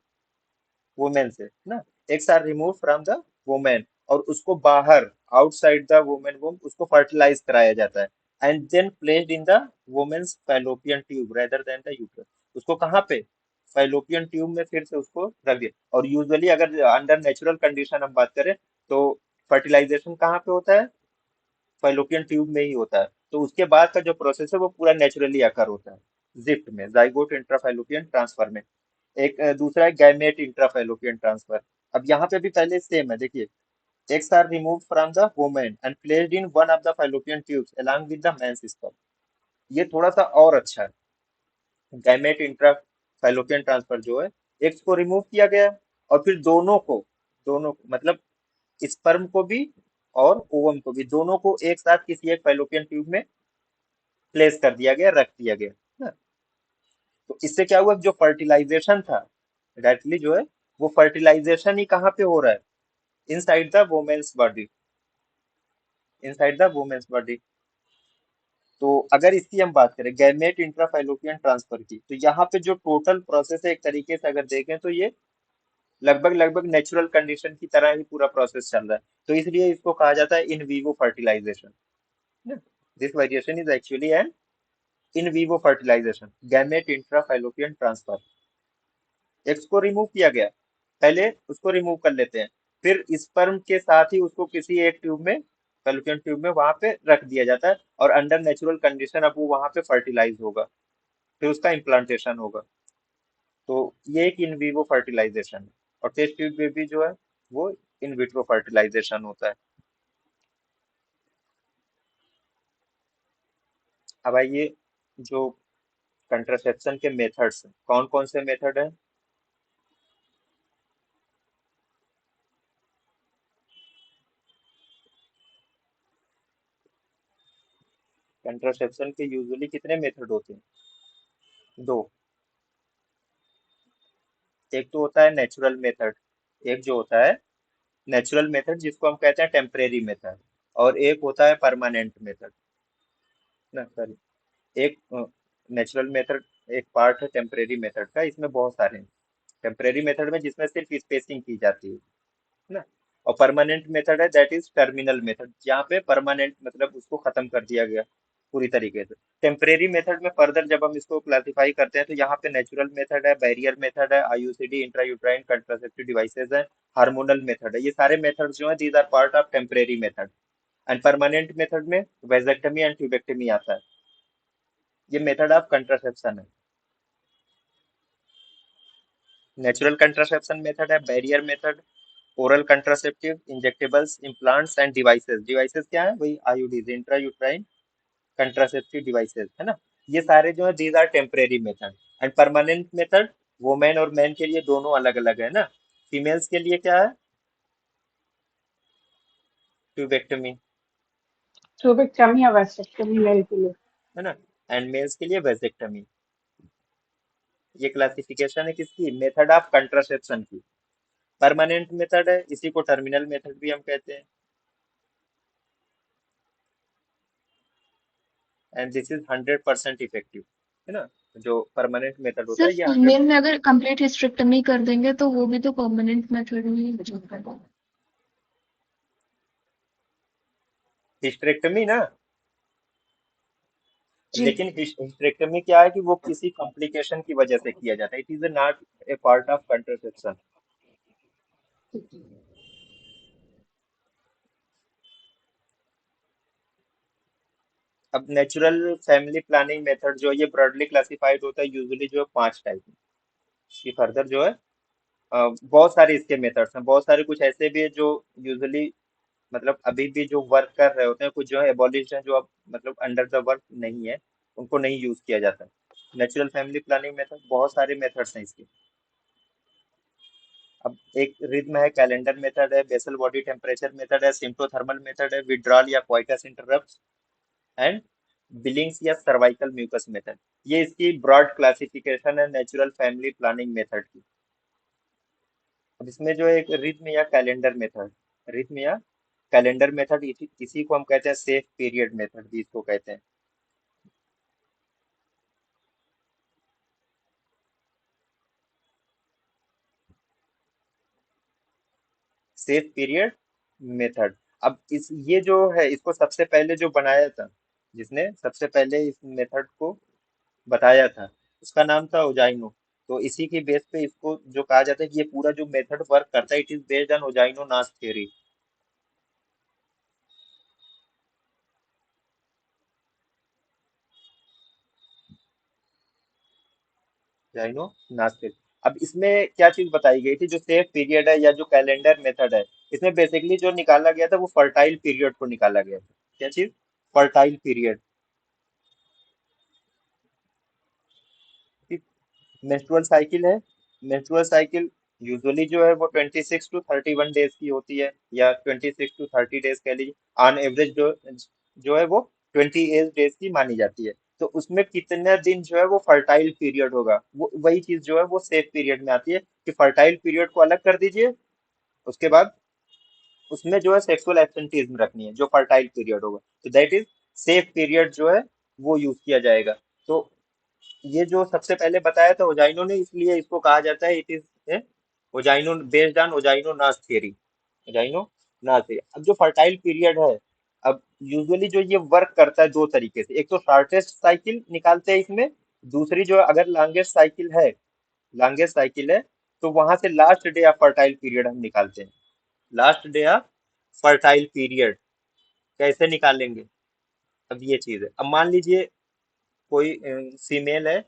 वुमेन से ना। Eggs are remove from the women, और उसको बाहर आउटसाइड द वुमेन वोम उसको फर्टिलाइज कराया जाता है, and then placed in the women's fallopian tube rather than the uterus. उसको कहाँ पे, फैलोपियन ट्यूब में फिर से उसको रख दिया। और यूजुअली अगर अंडर नेचुरल कंडीशन हम बात करें तो फर्टिलाइजेशन कहाँ पे होता है, फैलोपियन ट्यूब में ही होता है। तो उसके बाद का जो प्रोसेस है वो पूरा नेचुरली अकर होता है जिफ्ट में, जाइगोट इंट्राफैलोपियन ट्रांसफर में। एक दूसरा है गैमेट इंट्राफैलोपियन ट्रांसफर। अब यहाँ पे भी पहले सेम है, देखिए, eggs are removed from the woman and placed in one of the fallopian tubes along with the man's sperm। ये थोड़ा सा और अच्छा है। गैमेट इंट्रा फैलोपियन ट्रांसफर जो है, एग्स को रिमूव किया गया और फिर दोनों को मतलब स्पर्म को भी और ओवम को भी, दोनों को एक साथ किसी एक फैलोपियन ट्यूब में प्लेस कर दिया गया, रख दिया गया ना। तो इससे क्या हुआ, जो फर्टिलाइजेशन था डायरेक्टली जो है, वो फर्टिलाइजेशन ही कहाँ पे हो रहा है, inside the women's body, inside the women's body. तो अगर इसकी हम बात करें गैमेट इंट्राफैलोपियन ट्रांसफर की, तो यहाँ पे जो टोटल प्रोसेस है एक तरीके से अगर देखें तो ये लगभग लगभग नेचुरल कंडीशन की तरह ही पूरा प्रोसेस चल रहा है। तो इसलिए इसको कहा जाता है in vivo fertilisation. This variation is actually an in vivo fertilisation, gamete intrafallopian transfer. X को रिमूव किया गया, पहले उसको रिमूव कर लेते हैं, फिर स्पर्म के साथ ही उसको किसी एक ट्यूब में, फैलोपियन ट्यूब में वहां पे रख दिया जाता है और अंडर नेचुरल कंडीशन अब वो वहां पे फर्टिलाइज होगा, फिर उसका इम्प्लांटेशन होगा। तो ये एक इन वीवो फर्टिलाइजेशन है। और टेस्ट ट्यूब बेबी जो है वो इन विट्रो फर्टिलाइजेशन होता है। अब आइए, जो कंट्रासेप्शन के मेथड्स कौन कौन से मेथड हैं। कंट्रासेप्शन के यूजुअली कितने मेथड होते हैं, दो। एक तो होता है नेचुरल मेथड, एक जो होता है नेचुरल मेथड जिसको हम कहते हैं टेम्परेरी मेथड, और एक होता है परमानेंट मेथड ना, सॉरी, एक नेचुरल मेथड एक पार्ट है टेम्परेरी मेथड का, इसमें बहुत सारे हैं। टेम्परेरी मेथड में जिसमें सिर्फ स्पेसिंग की जाती है ना। और परमानेंट मेथड है दैट इज टर्मिनल मेथड, जहाँ पे परमानेंट मतलब उसको खत्म कर दिया गया पूरी तरीके से। टेम्परेरी मेथड में फर्दर जब हम इसको क्लासिफाई करते हैं तो यहाँ पे नेचुरल मेथड है, बैरियर मेथड है, आईयूसीडी इंट्रायूट्राइन कंट्रासेप्टिव डिवाइसेस है, हार्मोनल मेथड है। ये सारे मेथड जो है these are part of temporary method. And permanent method में वेजेक्टमी एंड ट्यूबेक्टमी आता है। ये मेथड ऑफ कंट्रासेप्शन है। नेचुरल कंट्रासेप्शन मेथड है, barrier method, oral contraceptive, injectables, implants and devices. Devices क्या है, वही आईयूडीज, इंट्रायूट्राइन कंट्रासेप्टिव डिवाइसेस है ना। ये सारे जो है these are temporary method. And permanent method women और मैन के लिए दोनों अलग अलग है ना। फीमेल्स के लिए क्या है, ट्यूबेक्टमी
ट्यूबेक्टमी या वैसेक्टमी मेल के लिए।
है ना, एंड मेल्स के लिए वेजेक्टमी। ये क्लासिफिकेशन है किसकी, मेथड ऑफ कंट्रासेप्शन की। परमानेंट मेथड है, इसी को टर्मिनल मेथड भी हम कहते हैं। एंड दिस इज 100% इफेक्टिव है ना। जो परमानेंट मेथड होता
सर
है ये 100।
फीमेल में अगर कंप्लीट हिस्टेरेक्टमी कर देंगे तो वो भी तो परमानेंट मेथड में ही हो जाता है।
हिस्टेरेक्टमी ना,
जी।
लेकिन हिस्टेरेक्टमी क्या है कि वो किसी कॉम्प्लिकेशन की वजह से किया जाता है, it is not a part of contraception. अब नेचुरल फैमिली प्लानिंग मेथड जो है ये ब्रॉडली क्लासिफाइड होता है यूजुअली जो है 5 टाइप में। इसकी फर्दर जो है बहुत सारे इसके मेथड्स हैं, बहुत सारे कुछ ऐसे भी है जो यूजुअली मतलब अभी भी जो वर्क कर रहे होते हैं, कुछ जो है एबॉलिश हैं जो अब मतलब अंडर द वर्क नहीं है, उनको नहीं यूज किया जाता है। नेचुरल फैमिली प्लानिंग मेथड बहुत सारे मेथड्स हैं इसके। अब एक रिद्म है, कैलेंडर मेथड है, बेसल बॉडी टेम्परेचर मेथड है, सिम्प्टोथर्मल मेथड है, विड्रॉल या क्वाइटस इंटरप्ट, एंड बिलिंग्स या सर्वाइकल म्यूकस मेथड। ये इसकी ब्रॉड क्लासिफिकेशन है नेचुरल फैमिली प्लानिंग मेथड की। अब इसमें जो एक रिद्म या कैलेंडर मेथड, रिद्म या कैलेंडर मेथड, इसी को हम कहते हैं सेफ पीरियड मेथड भी इसको कहते हैं। Safe period method. अब इस ये जो है इसको सबसे पहले जो बनाया था, जिसने सबसे पहले इस मेथड को बताया था, उसका नाम था ओजाइनो। तो इसी की बेस पे इसको जो कहा जाता है कि ये पूरा जो मेथड वर्क करता है, इट इज बेस्ड ऑन ओजाइनो नास थ्योरी। जाइनो नास्तिक। अब इसमें क्या चीज बताई गई थी, जो सेफ पीरियड है या जो कैलेंडर मेथड है, इसमें बेसिकली जो निकाला गया था वो फर्टाइल पीरियड को निकाला गया था। क्या चीज? Fertile period. मेंस्ट्रुअल साइकिल है। मेंस्ट्रुअल साइकिल यूजुअली जो है वो 26 to 31 डेज की होती है, या 26 to 30 डेज कह लीजिए। ऑन एवरेज जो है वो 28 डेज की मानी जाती है। तो उसमें कितने दिन जो है वो फर्टाइल पीरियड होगा, वो वही चीज जो है वो सेफ पीरियड में आती है, कि फर्टाइल पीरियड को अलग कर दीजिए। उसके बाद उसमें जो है सेक्सुअल एब्सेंटीज्म रखनी है, जो फर्टाइल पीरियड होगा, तो दैट इज सेफ पीरियड जो है वो यूज किया जाएगा। तो ये जो सबसे पहले बताया था ओजाइनो ने, इसलिए इसको कहा जाता है इट इज ओजाइनो, बेस्ड ऑन ओजाइनो नास थियरी। ओजाइनो नास थियरी। अब जो फर्टाइल पीरियड है, अब यूजुअली जो ये वर्क करता है दो तरीके से, एक तो शॉर्टेस्ट साइकिल निकालते हैं इसमें, दूसरी जो अगर लॉन्गेस्ट साइकिल है तो वहां से last day of fertile period हम निकालते हैं। Last day of fertile period कैसे निकालेंगे? अब ये चीज है। अब मान लीजिए कोई फीमेल है,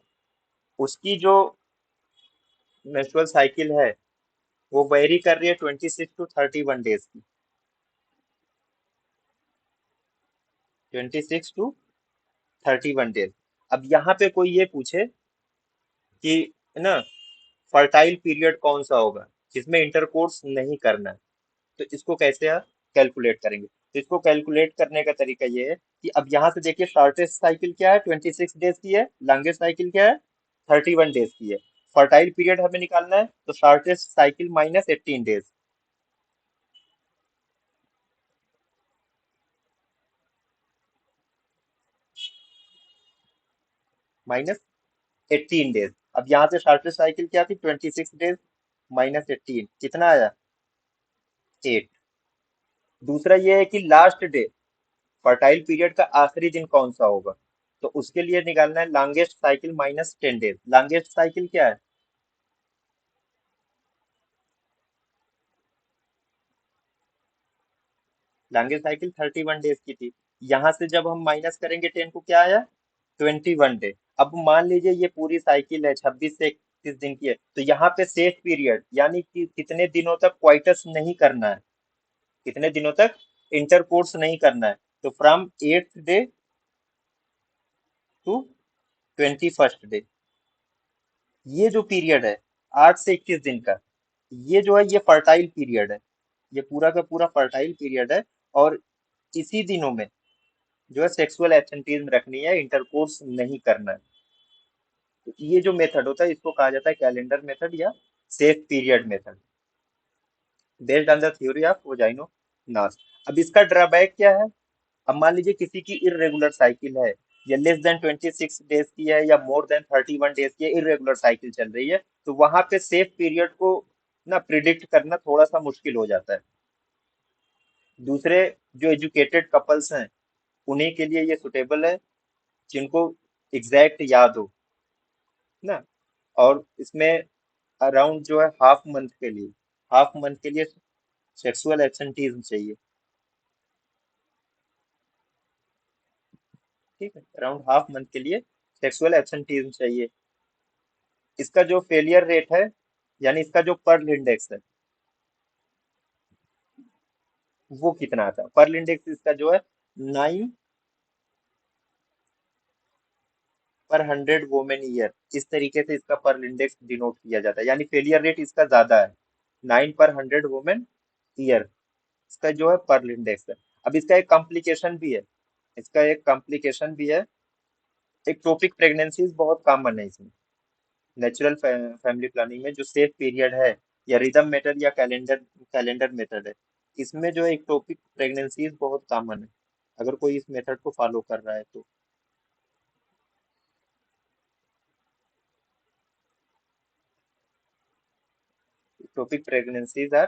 उसकी जो मेंस्ट्रुअल साइकिल है वो वेरी कर रही है 26 to 31 डेज की। 26 to 31 डेज। अब यहाँ पे कोई ये पूछे कि है ना, फर्टाइल पीरियड कौन सा होगा जिसमें इंटरकोर्स नहीं करना है, तो इसको कैसे आप कैलकुलेट करेंगे? तो इसको कैलकुलेट करने का तरीका ये है कि अब यहाँ से देखिए, शॉर्टेस्ट साइकिल क्या है, 26 डेज की है। लॉन्गेस्ट साइकिल क्या है, 31 डेज की है। फर्टाइल पीरियड हमें निकालना है, तो shortest cycle minus 18 days, minus 18 days. अब यहाँ से शॉर्टेस्ट साइकिल क्या थी, 26 डेज, माइनस 18 कितना आया, 8। दूसरा ये है कि लास्ट डे, फर्टाइल पीरियड का आखिरी दिन कौन सा होगा, तो उसके लिए निकालना है longest cycle minus 10 days. Longest cycle क्या है, लॉन्गेस्ट साइकिल 31 डेज की थी। यहाँ से जब हम माइनस करेंगे 10 को, क्या आया, 21 डे। अब मान लीजिए ये पूरी साइकिल है 26 से 31 दिन की है, तो यहाँ पे सेफ पीरियड यानी कि कितने दिनों तक क्वाइटस नहीं करना है, कितने दिनों तक इंटरकोर्स नहीं करना है, तो from 8th day to 21st day, ये जो पीरियड है 8 से 21 दिन का, ये जो है ये फर्टाइल पीरियड है। ये पूरा का पूरा फर्टाइल पीरियड है। और इसी दिनों में जो है सेक्सुअल एब्सेंटीज्म रखनी है, इंटरकोर्स नहीं करना है। तो ये जो मेथड होता है इसको कहा जाता है कैलेंडर मेथड या safe period method, based on the theory of वजाइनो नास। अब इसका ड्रॉबैक क्या है? अब मान लीजिए किसी की इरेगुलर साइकिल है, या लेस देन 26 डेज की है, या मोर देन 31 डेज की है, इरेगुलर साइकिल चल रही है, तो वहां पे सेफ पीरियड को ना प्रिडिक्ट करना थोड़ा सा मुश्किल हो जाता है। दूसरे जो एजुकेटेड कपल्स हैं उन्हीं के लिए ये सुटेबल है, जिनको एग्जैक्ट याद हो ना। और इसमें अराउंड जो है हाफ मंथ के लिए सेक्सुअल एब्सेंटीज्म चाहिए। ठीक है, अराउंड हाफ मंथ के लिए सेक्सुअल एब्सेंटीज्म चाहिए। इसका जो फेलियर रेट है, यानी इसका जो पर्ल इंडेक्स है, वो कितना आता है? पर्ल इंडेक्स इसका जो है 9/100 वोमेन ईयर, इस तरीके से इसका पर्ल इंडेक्स डिनोट किया जाता है, यानी फेलियर रेट इसका ज्यादा है, 9/100 वोमेन ईयर इसका जो है पर्ल इंडेक्स है। अब इसका एक कॉम्प्लिकेशन भी है, इसका एक कॉम्प्लिकेशन भी है। एक्टोपिक प्रेगनेंसीज बहुत कॉमन है इसमें, नेचुरल फैमिली प्लानिंग में जो सेफ पीरियड है, या रिदम मेथड या कैलेंडर मेथड है, इसमें जो एक्टोपिक प्रेगनेंसीज बहुत कॉमन है, अगर कोई इस मेथड को फॉलो कर रहा है तो। Ectopic pregnancies are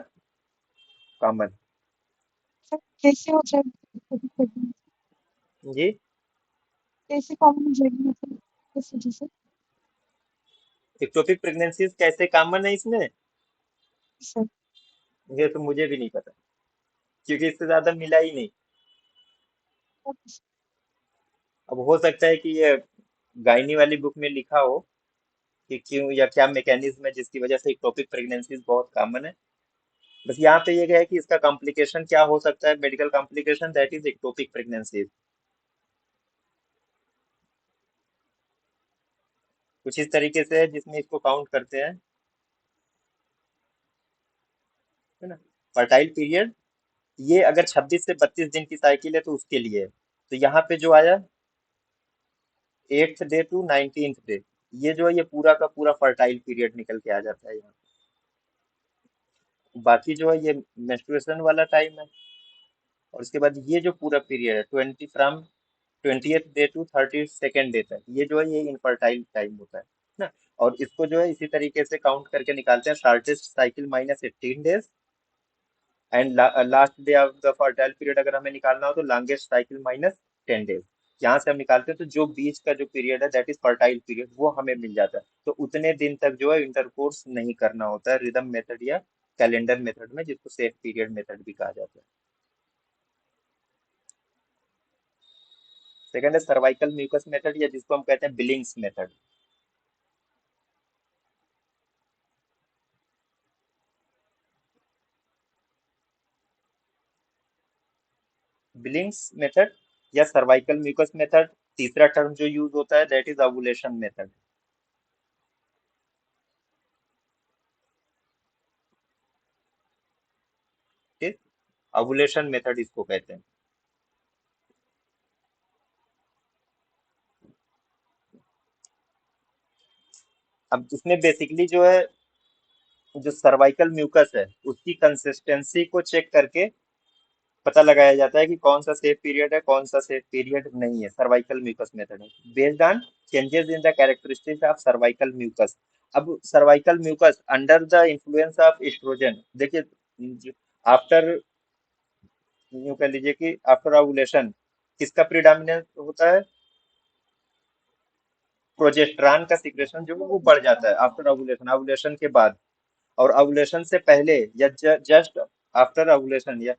common.
Sir कैसे हो जाएगी,
जी,
कैसे कॉमन हो जाएगी, मतलब किस वजह से?
एक्टोपिक प्रेगनेंसीज कैसे कॉमन है इसमें,
सर
ये तो मुझे भी नहीं पता, क्योंकि इससे ज्यादा मिला ही नहीं।
ओके
अब हो सकता है कि ये गाइनी वाली बुक में लिखा हो, कि क्यों या क्या मैकेनिज्म है जिसकी वजह से इक्टोपिक प्रेगनेंसीज बहुत कॉमन है। बस यहाँ पे ये है कि इसका कॉम्प्लिकेशन क्या हो सकता है, medical complication, that is ectopic pregnancies. कुछ इस तरीके से है जिसमें इसको काउंट करते हैं, है ना। फर्टाइल पीरियड ये अगर 26 से 32 दिन की साइकिल है तो उसके लिए है। तो यहाँ पे जो आया 8th day to 19th day, ये जो है ये पूरा का पूरा फर्टाइल पीरियड निकल के आ जाता है यहाँ। बाकी जो है ये मेंस्ट्रुएशन वाला टाइम है। और उसके बाद ये जो पूरा पीरियड है 20th day to 32nd day तक, ये जो है ये इनफर्टाइल टाइम होता है ना। और इसको जो है इसी तरीके से काउंट करके निकालते हैं, shortest cycle minus 18 days and last day of the fertile period अगर हमें निकालना हो तो लॉन्गेस्ट साइकिल माइनस 10 डेज। यहाँ से हम निकालते हैं तो जो बीच का जो पीरियड है दैट इज फर्टाइल पीरियड, वो हमें मिल जाता है। तो उतने दिन तक जो है इंटरकोर्स नहीं करना होता है रिदम मेथड या कैलेंडर मेथड में, जिसको सेफ पीरियड मेथड भी कहा जाता है। सेकंड है सर्वाइकल म्यूकस मेथड, या जिसको हम कहते हैं बिलिंग्स मेथड। बिलिंग्स मेथड या सर्वाइकल म्यूकस मेथड, तीसरा टर्म जो यूज होता है दैट इज ओवुलेशन मेथड। ठीक, ओवुलेशन मेथड इसको कहते हैं। अब इसमें बेसिकली जो है, जो सर्वाइकल म्यूकस है उसकी कंसिस्टेंसी को चेक करके पता लगाया जाता है कि कौन सा सेफ पीरियड है, कौन सा सेफ पीरियड नहीं है। सर्वाइकल म्यूकस मेथड है based on changes in the characteristics of cervical mucus. अब cervical mucus under the influence of estrogen, देखिए आफ्टर, यूं कह लीजिए कि आफ्टर ओवुलेशन किसका प्रीडोमिनेंस होता है, प्रोजेस्टेरॉन का सिक्रेशन जो है वो बढ़ जाता है आफ्टर ओवुलेशन, ओवुलेशन के बाद। और ओवुलेशन से पहले या जस्ट आफ्टर ओवुलेशन, या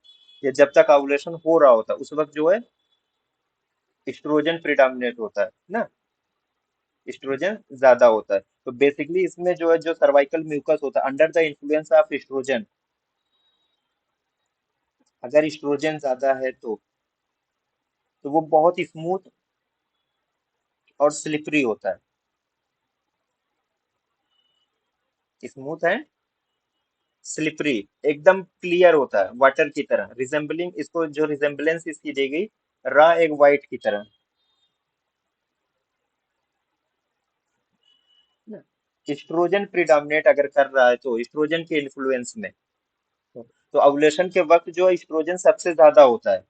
जब तक ओवुलेशन हो रहा होता है उस वक्त जो है एस्ट्रोजन प्रीडोमिनेट होता है ना, एस्ट्रोजन ज्यादा होता है। तो बेसिकली इसमें जो है जो सर्वाइकल म्यूकस होता है under the influence of oestrogen, अगर एस्ट्रोजन ज्यादा है तो वो बहुत स्मूथ और स्लिपरी होता है। स्मूथ है, स्लिपरी, एकदम क्लियर होता है वाटर की तरह, रिजेंबलिंग, इसको जो रिजेंबलेंस इसकी दी गई रॉ एग वाइट की तरह ना। एस्ट्रोजन प्रीडोमिनेट अगर कर रहा है तो एस्ट्रोजन के इन्फ्लुएंस में, तो ओवुलेशन के वक्त जो एस्ट्रोजन सबसे ज्यादा होता है।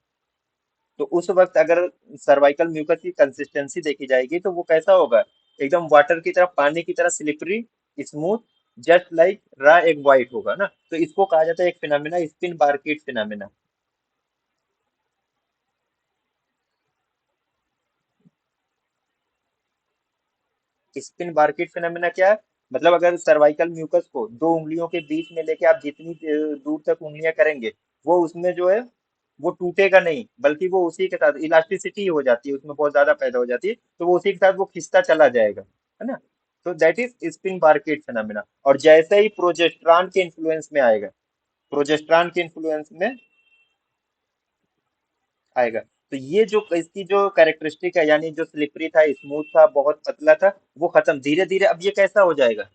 तो उस वक्त अगर सर्वाइकल म्यूकस की कंसिस्टेंसी देखी जाएगी तो वो कैसा होगा, एकदम वाटर की तरह, पानी की तरह slippery, smooth, just like raw egg white होगा ना। तो इसको कहा जाता है एक phenomenon spinnbarkeit phenomenon. Spinnbarkeit phenomenon क्या है, मतलब अगर सर्वाइकल म्यूकस को दो उंगलियों के बीच में लेके आप जितनी दूर तक उंगलियां करेंगे, वो उसमें जो है वो टूटेगा नहीं, बल्कि वो उसी के साथ इलास्टिसिटी हो जाती है, उसमें बहुत ज्यादा पैदा हो जाती है, तो वो उसी के साथ वो खिंचता चला जाएगा, है ना। तो दैट इज स्पिन बारकीट फिनोमेना। और जैसे ही प्रोजेस्टेरॉन के इन्फ्लुएंस में आएगा, प्रोजेस्टेरॉन के इन्फ्लुएंस में आएगा, तो ये जो इसकी जो कैरेक्टरिस्टिक है, यानी जो स्लिपरी था, स्मूथ था, बहुत पतला था, वो खत्म धीरे धीरे। अब ये कैसा हो जाएगा,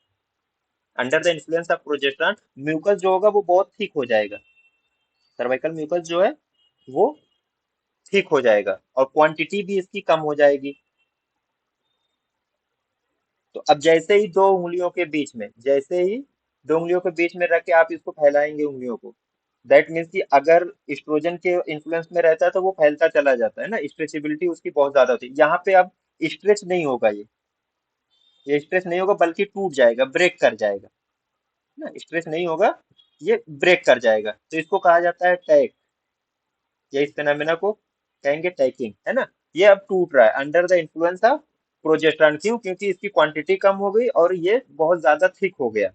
under the influence of progesterone mucus जो होगा वो बहुत थिक हो जाएगा। सर्वाइकल म्यूकस जो है वो थिक हो जाएगा और क्वांटिटी भी इसकी कम हो जाएगी। तो अब जैसे ही दो उंगलियों के बीच में, जैसे ही दो उंगलियों के बीच में रख के आप इसको फैलाएंगे उंगलियों को, दैट मीन्स कि अगर एस्ट्रोजन के इन्फ्लुएंस में रहता है तो वो फैलता चला जाता है ना, स्ट्रेचेबिलिटी उसकी बहुत ज्यादा होती है। यहाँ पे अब स्ट्रेच नहीं होगा, ये स्ट्रेच नहीं होगा बल्कि टूट जाएगा, ब्रेक कर जाएगा ना, स्ट्रेच नहीं होगा, ये ब्रेक कर जाएगा। तो इसको कहा जाता है टैग, या इस फेनोमेना को कहेंगे टैकिंग, है ना। ये अब टूट रहा है under the influence of progesterone, क्यों, क्योंकि इसकी क्वांटिटी कम हो गई और ये बहुत ज्यादा थिक हो गया,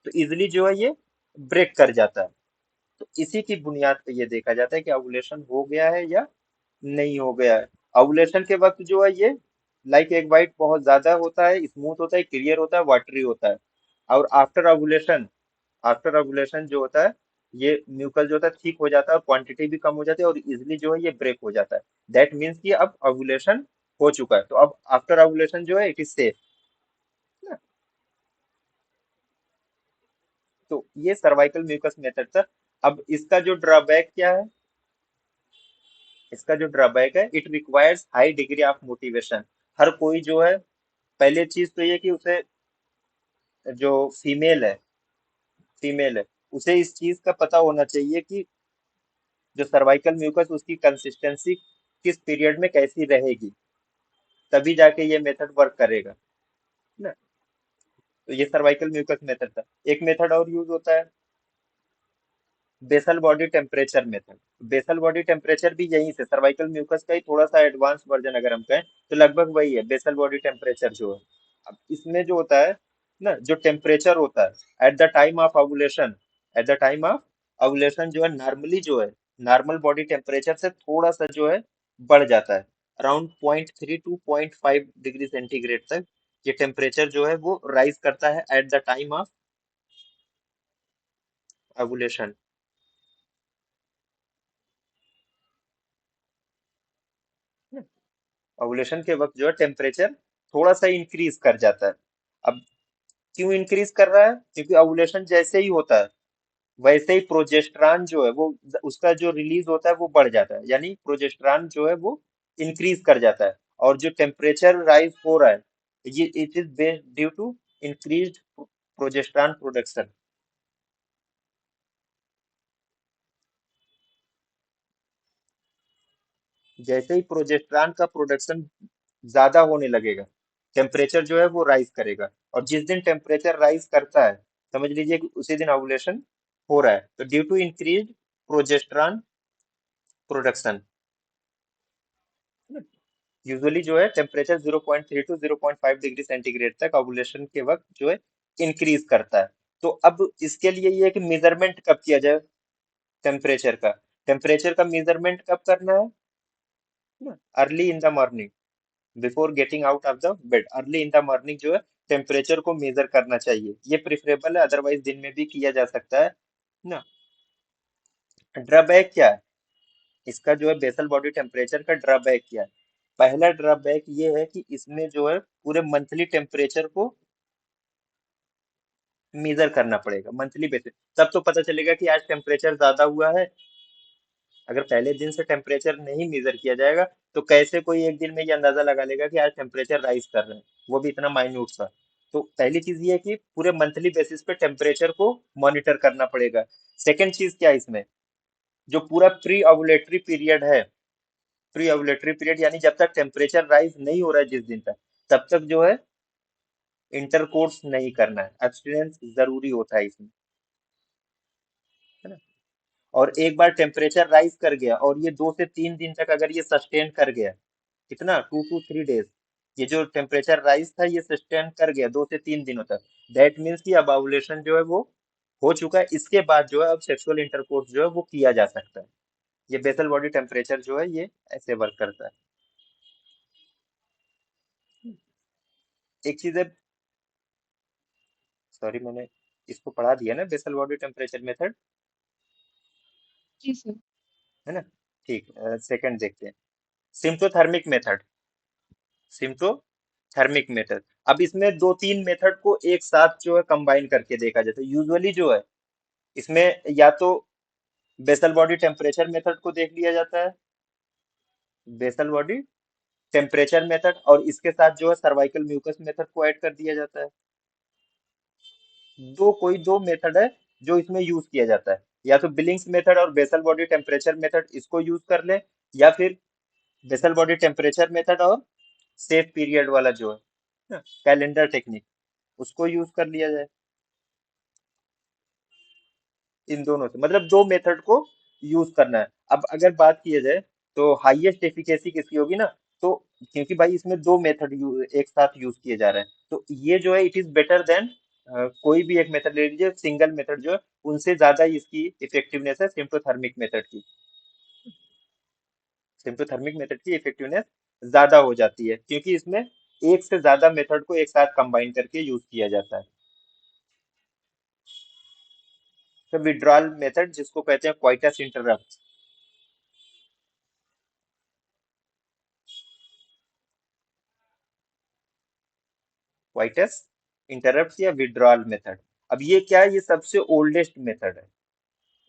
तो इजिली जो है ये ब्रेक कर जाता है। तो इसी की बुनियाद पे ये देखा जाता है कि ओवुलेशन हो गया है या नहीं हो गया है। ओवुलेशन के वक्त जो है ये लाइक एग वाइट बहुत ज्यादा होता है, स्मूथ होता है, क्लियर होता है, वाटरी होता है। और आफ्टर ओवुलेशन जो होता है, ये म्यूकस जो होता है ठीक हो जाता है और क्वांटिटी भी कम हो जाती है और इजिली जो है ये ब्रेक हो जाता है। दैट मीन्स कि अब ओवुलेशन हो चुका है, तो अब आफ्टर ओवुलेशन जो है इट इज सेफ। तो ये सर्वाइकल म्यूकस मेथड था। अब इसका जो ड्रॉबैक क्या है, इसका जो ड्रॉबैक है, it requires high degree of motivation. हर कोई जो है, पहले चीज तो ये कि उसे, जो फीमेल है उसे इस चीज का पता होना चाहिए कि जो सर्वाइकल म्यूकस उसकी कंसिस्टेंसी किस पीरियड में कैसी रहेगी, तभी जाके ये मेथड वर्क करेगा ना। तो ये सर्वाइकल म्यूकस मेथड था। एक मेथड और यूज होता है, basal body temperature method. Basal body temperature भी यहीं से सर्वाइकल म्यूकस का ही थोड़ा सा एडवांस वर्जन अगर हम कहें तो लगभग वही है बेसल बॉडी टेम्परेचर जो है। अब इसमें जो होता है ना, जो टेम्परेचर होता है at the time of ovulation, at the time of ovulation जो है नॉर्मली जो है, नॉर्मल बॉडी टेम्परेचर से थोड़ा सा जो है बढ़ जाता है, अराउंड 0.3 to 0.5 डिग्री सेंटीग्रेड तक ये टेम्परेचर जो है वो राइज करता है at the time of ovulation. Ovulation के वक्त जो है टेम्परेचर थोड़ा सा इंक्रीज कर जाता है। अब क्यों इंक्रीज कर रहा है, क्योंकि ओवुलेशन जैसे ही होता है वैसे ही प्रोजेस्टेरॉन जो है वो, उसका जो रिलीज होता है वो बढ़ जाता है, यानी प्रोजेस्टेरॉन जो है वो इंक्रीज कर जाता है। और जो टेम्परेचर राइज हो रहा है, ये it is based due to increased progesterone production. जैसे ही प्रोजेस्टेरॉन का प्रोडक्शन ज्यादा होने लगेगा, टेम्परेचर जो है वो राइज करेगा, और जिस दिन टेम्परेचर राइज करता है समझ लीजिए कि उसी दिन ओवुलेशन हो रहा है। तो due to increase progesterone production, usually जो है टेम्परेचर 0.3 to 0.5 डिग्री सेंटीग्रेड तक ओवुलेशन के वक्त जो है इंक्रीज करता है। तो अब इसके लिए ये है कि मेजरमेंट कब किया जाए टेम्परेचर का, टेम्परेचर का मेजरमेंट कब करना है, early in the morning, before getting out of the bed, early in the morning जो है टेम्परेचर को मेजर करना चाहिए। ये प्रिफरेबल है, अदरवाइज दिन में भी किया जा सकता है ना। ड्रॉबैक क्या है इसका, जो है बेसल बॉडी टेम्परेचर का ड्रॉबैक क्या है। पहला ड्रॉबैक ये है कि इसमें जो है पूरे मंथली टेम्परेचर को मेजर करना पड़ेगा, मंथली बेसिस, तब तो पता चलेगा कि आज टेम्परेचर ज्यादा हुआ है। अगर पहले दिन से टेम्परेचर नहीं मेजर किया जाएगा तो कैसे कोई एक दिन में ये अंदाजा लगा लेगा कि आज टेम्परेचर राइज कर रहे हैं, वो भी इतना माइन्यूट सा। तो पहली चीज ये है कि पूरे मंथली बेसिस पे टेम्परेचर को मॉनिटर करना पड़ेगा। सेकेंड चीज क्या है इसमें, जो पूरा प्री ओवुलेटरी पीरियड है, प्री ओवुलेटरी पीरियड यानी जब तक टेम्परेचर राइज नहीं हो रहा है जिस दिन तक, तब तक जो है इंटरकोर्स नहीं करना है, एब्सटिनेंस जरूरी होता है इसमें, है ना। और एक बार टेम्परेचर राइज कर गया और ये 2 से 3 दिन तक अगर ये सस्टेन कर गया, कितना 2 to 3 डेज, ये जो टेम्परेचर राइज था ये सस्टेन कर गया 2 से 3 दिनों तक, दैट मीन्स कि अब ओवुलेशन जो है वो हो चुका है। इसके बाद जो है अब सेक्सुअल इंटरकोर्स जो है वो किया जा सकता है। ये बेसल बॉडी टेम्परेचर जो है ये ऐसे वर्क करता है। एक चीज है, सॉरी मैंने इसको पढ़ा दिया ना, बेसल बॉडी टेम्परेचर मेथड,
जी सर।
है ना। ठीक, सेकंड देखते हैं, सिम्प्टोथर्मिक मेथड। सिम्प्टोथर्मिक मेथड, अब इसमें 2-3 मेथड को एक साथ जो है कंबाइन करके देखा जाता है। यूजुअली जो है इसमें या तो बेसल बॉडी टेम्परेचर मेथड को देख लिया जाता है, बेसल बॉडी टेम्परेचर मेथड, और इसके साथ जो है सर्वाइकल म्यूकस मेथड को ऐड कर दिया जाता है। दो मेथड है जो इसमें यूज किया जाता है, या तो बिलिंग्स मेथड और बेसल बॉडी टेम्परेचर मेथड इसको यूज कर ले, या फिर बेसल बॉडी टेम्परेचर मेथड और सेफ पीरियड वाला जो है कैलेंडर टेक्निक उसको यूज कर लिया जाए। इन दोनों से मतलब दो मेथड को यूज करना है। अब अगर बात किया जाए तो हाईएस्ट एफिकेसी किसकी होगी ना, तो क्योंकि भाई इसमें दो मेथड एक साथ यूज किए जा रहे हैं, तो ये जो है इट इज बेटर देन कोई भी एक मेथड ले लीजिए, सिंगल मेथड जो है उनसे ज्यादा इसकी इफेक्टिवनेस है सिम्प्टोथर्मिक मेथड की, सिम्प्टोथर्मिक मेथड की इफेक्टिवनेस ज्यादा हो जाती है, क्योंकि इसमें एक से ज्यादा मेथड को एक साथ कंबाइन करके यूज किया जाता है। तो विड्रॉल मेथड जिसको कहते हैं क्वाइटस इंटरप्ट। क्वाइटस इंटरप्ट या विड्रॉल मेथड। अब ये क्या है, ये सबसे ओल्डेस्ट मेथड है।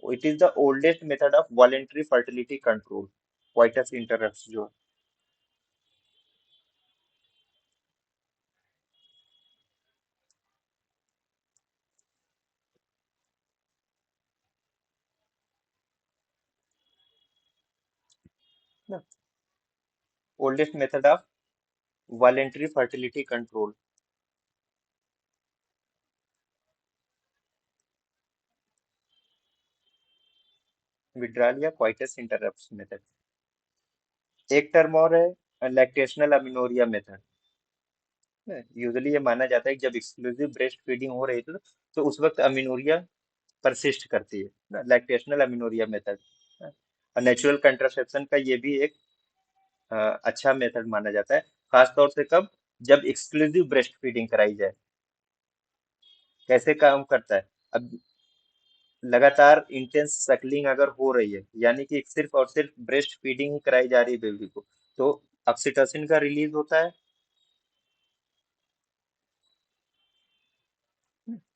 It is the oldest method of voluntary fertility control, coitus interrupt जो है, oldest method of voluntary fertility control, withdrawal या क्वाइटस इंटरप्ट मेथड। एक टर्म और है लैक्टेशनल अमिनोरिया मेथड। यूजुअली ये माना जाता है कि जब एक्सक्लूसिव ब्रेस्ट फीडिंग हो रही थी तो उस वक्त अमिनोरिया परसिस्ट करती है ना, लैक्टेशनल अमिनोरिया मेथड। और नेचुरल कंट्रासेप्शन का ये भी एक अच्छा मेथड माना जाता है, खास तौर से कब, जब एक्सक्लूसिव ब्रेस्ट फीडिंग कराई जाए। कैसे काम करता है, अब लगातार इंटेंस सकलिंग अगर हो रही है, यानी कि सिर्फ और सिर्फ ब्रेस्ट फीडिंग ही कराई जा रही है बेबी को, तो ऑक्सीटोसिन का रिलीज होता है।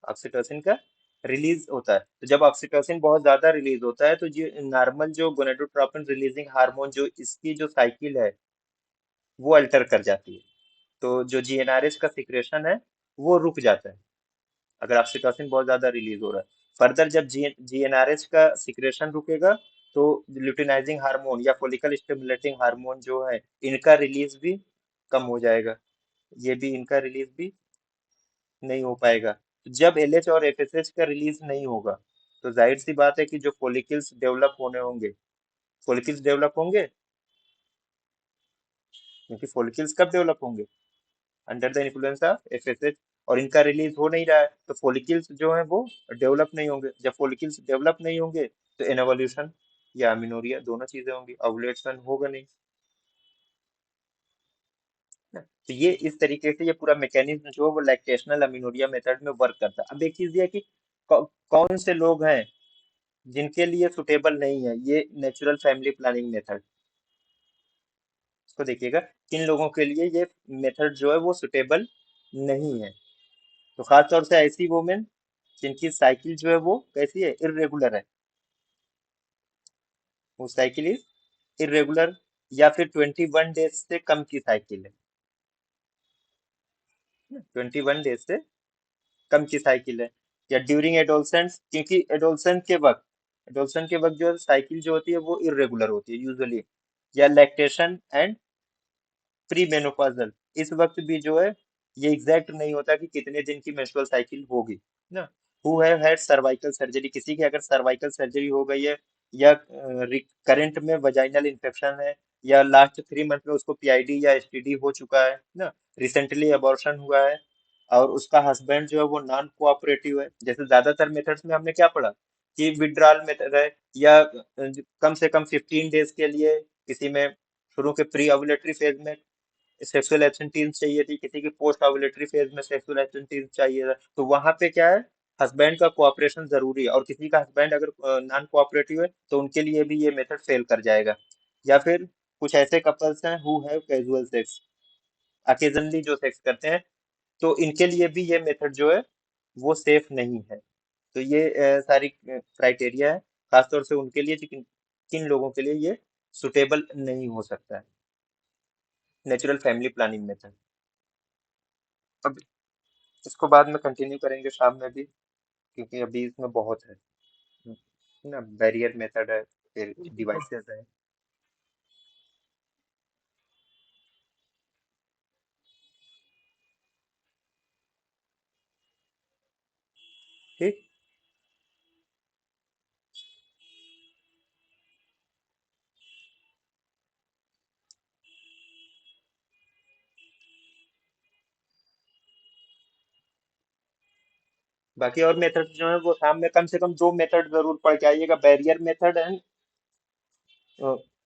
ऑक्सीटोसिन का रिलीज होता है, तो जब ऑक्सीटोसिन बहुत ज्यादा रिलीज होता है तो ये नॉर्मल जो गोनेडोट्रोपिन रिलीजिंग हार्मोन जो इसकी जो साइकिल है वो अल्टर कर जाती है। तो जो जीएनआरएच का सिक्रेशन है वो रुक जाता है अगर ऑक्सीटोसिन बहुत ज्यादा रिलीज हो रहा है। फर्दर जब जीएनआरएच का सिक्रेशन रुकेगा तो ल्यूटिनाइजिंग हार्मोन या फॉलिकल स्टिमुलेटिंग हार्मोन जो है इनका रिलीज भी कम हो जाएगा, ये भी इनका रिलीज भी नहीं हो पाएगा। जब एलएच और एफएसएच का रिलीज नहीं होगा तो जाहिर सी बात है कि जो फॉलिकल्स डेवलप होने होंगे, फॉलिकल्स डेवलप होंगे, क्योंकि फॉलिकल्स कब डेवलप होंगे, under the influence of FSH, और इनका रिलीज हो नहीं रहा है तो फॉलिकल्स जो है वो डेवलप नहीं होंगे। जब फॉलिकल्स डेवलप नहीं होंगे तो एनोवल्यूशन या अमीनोरिया दोनों चीजें होंगी, ओवुलेशन होगा नहीं ना। तो ये इस तरीके से ये पूरा मैकेनिज्म जो है वो लैक्टेशनल अमीनोरिया मेथड में वर्क करता है। अब एक चीज ये है कि कौन से लोग हैं जिनके लिए सुटेबल नहीं है ये नेचुरल फैमिली प्लानिंग मेथड। इसको देखिएगा, किन लोगों के लिए ये मेथड जो है वो सुटेबल नहीं है। तो खास तौर से ऐसी वुमेन जिनकी साइकिल जो है वो कैसी है, इरेगुलर है, वो साइकिल इज इरेगुलर, या फिर 21 डेज से कम की साइकिल है, 21 डेज से कम की साइकिल है, या ड्यूरिंग एडोलसेंस, क्योंकि एडोलसेंस के वक्त जो साइकिल जो होती है वो इरेगुलर होती है यूजुअली, या लैक्टेशन एंड प्री मेनोपॉजल, इस वक्त भी जो है ये एग्जैक्ट नहीं होता कि कितने दिन की मेंस्ट्रुअल साइकिल होगी ना। Who have had cervical surgery, किसी की अगर सर्वाइकल सर्जरी हो गई है, या करंट में वजाइनल इन्फेक्शन है, या लास्ट 3 मंथ में उसको पीआईडी या एसटीडी हो चुका है ना, रिसेंटली अबॉर्शन हुआ है, और उसका हस्बैंड जो है वो नॉन कोऑपरेटिव है। जैसे ज्यादातर मेथड्स में हमने क्या पढ़ा कि विड्रॉल मेथड है, या कम से कम 15 डेज के लिए किसी में शुरू के प्री ओवुलेटरी फेज में सेक्सुअल एब्सेंटीज चाहिए थी, किसी की पोस्ट ओवुलेटरी फेज में सेक्सुअल एब्सेंटीज चाहिए था, तो वहां पे क्या है, हस्बैंड का कोऑपरेशन जरूरी है, और किसी का हस्बैंड अगर नॉन कोऑपरेटिव है तो उनके लिए भी ये मेथड फेल कर जाएगा। या फिर कुछ ऐसे कपल्स हैं who have casual sex, occasionally जो सेक्स करते हैं, तो इनके लिए भी ये मेथड जो है वो सेफ नहीं है। तो ये सारी क्राइटेरिया है, खासतौर से उनके लिए किन किन लोगों के लिए ये सुटेबल नहीं हो सकता है नेचुरल फैमिली प्लानिंग मेथड। अब इसको बाद में कंटिन्यू करेंगे शाम में भी, क्योंकि अभी इसमें बहुत है ना, बैरियर मेथड है, फिर डिवाइसेस है। ठीक, बाकी और मेथड जो है वो शाम में कम से कम 2 मेथड जरूर पढ़ के आइएगा, barrier method and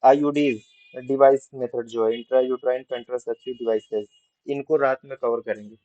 IUDs device method जो है, इंट्रा यूट्राइन कंट्रासेप्टिव डिवाइसेस, इनको रात में कवर करेंगे।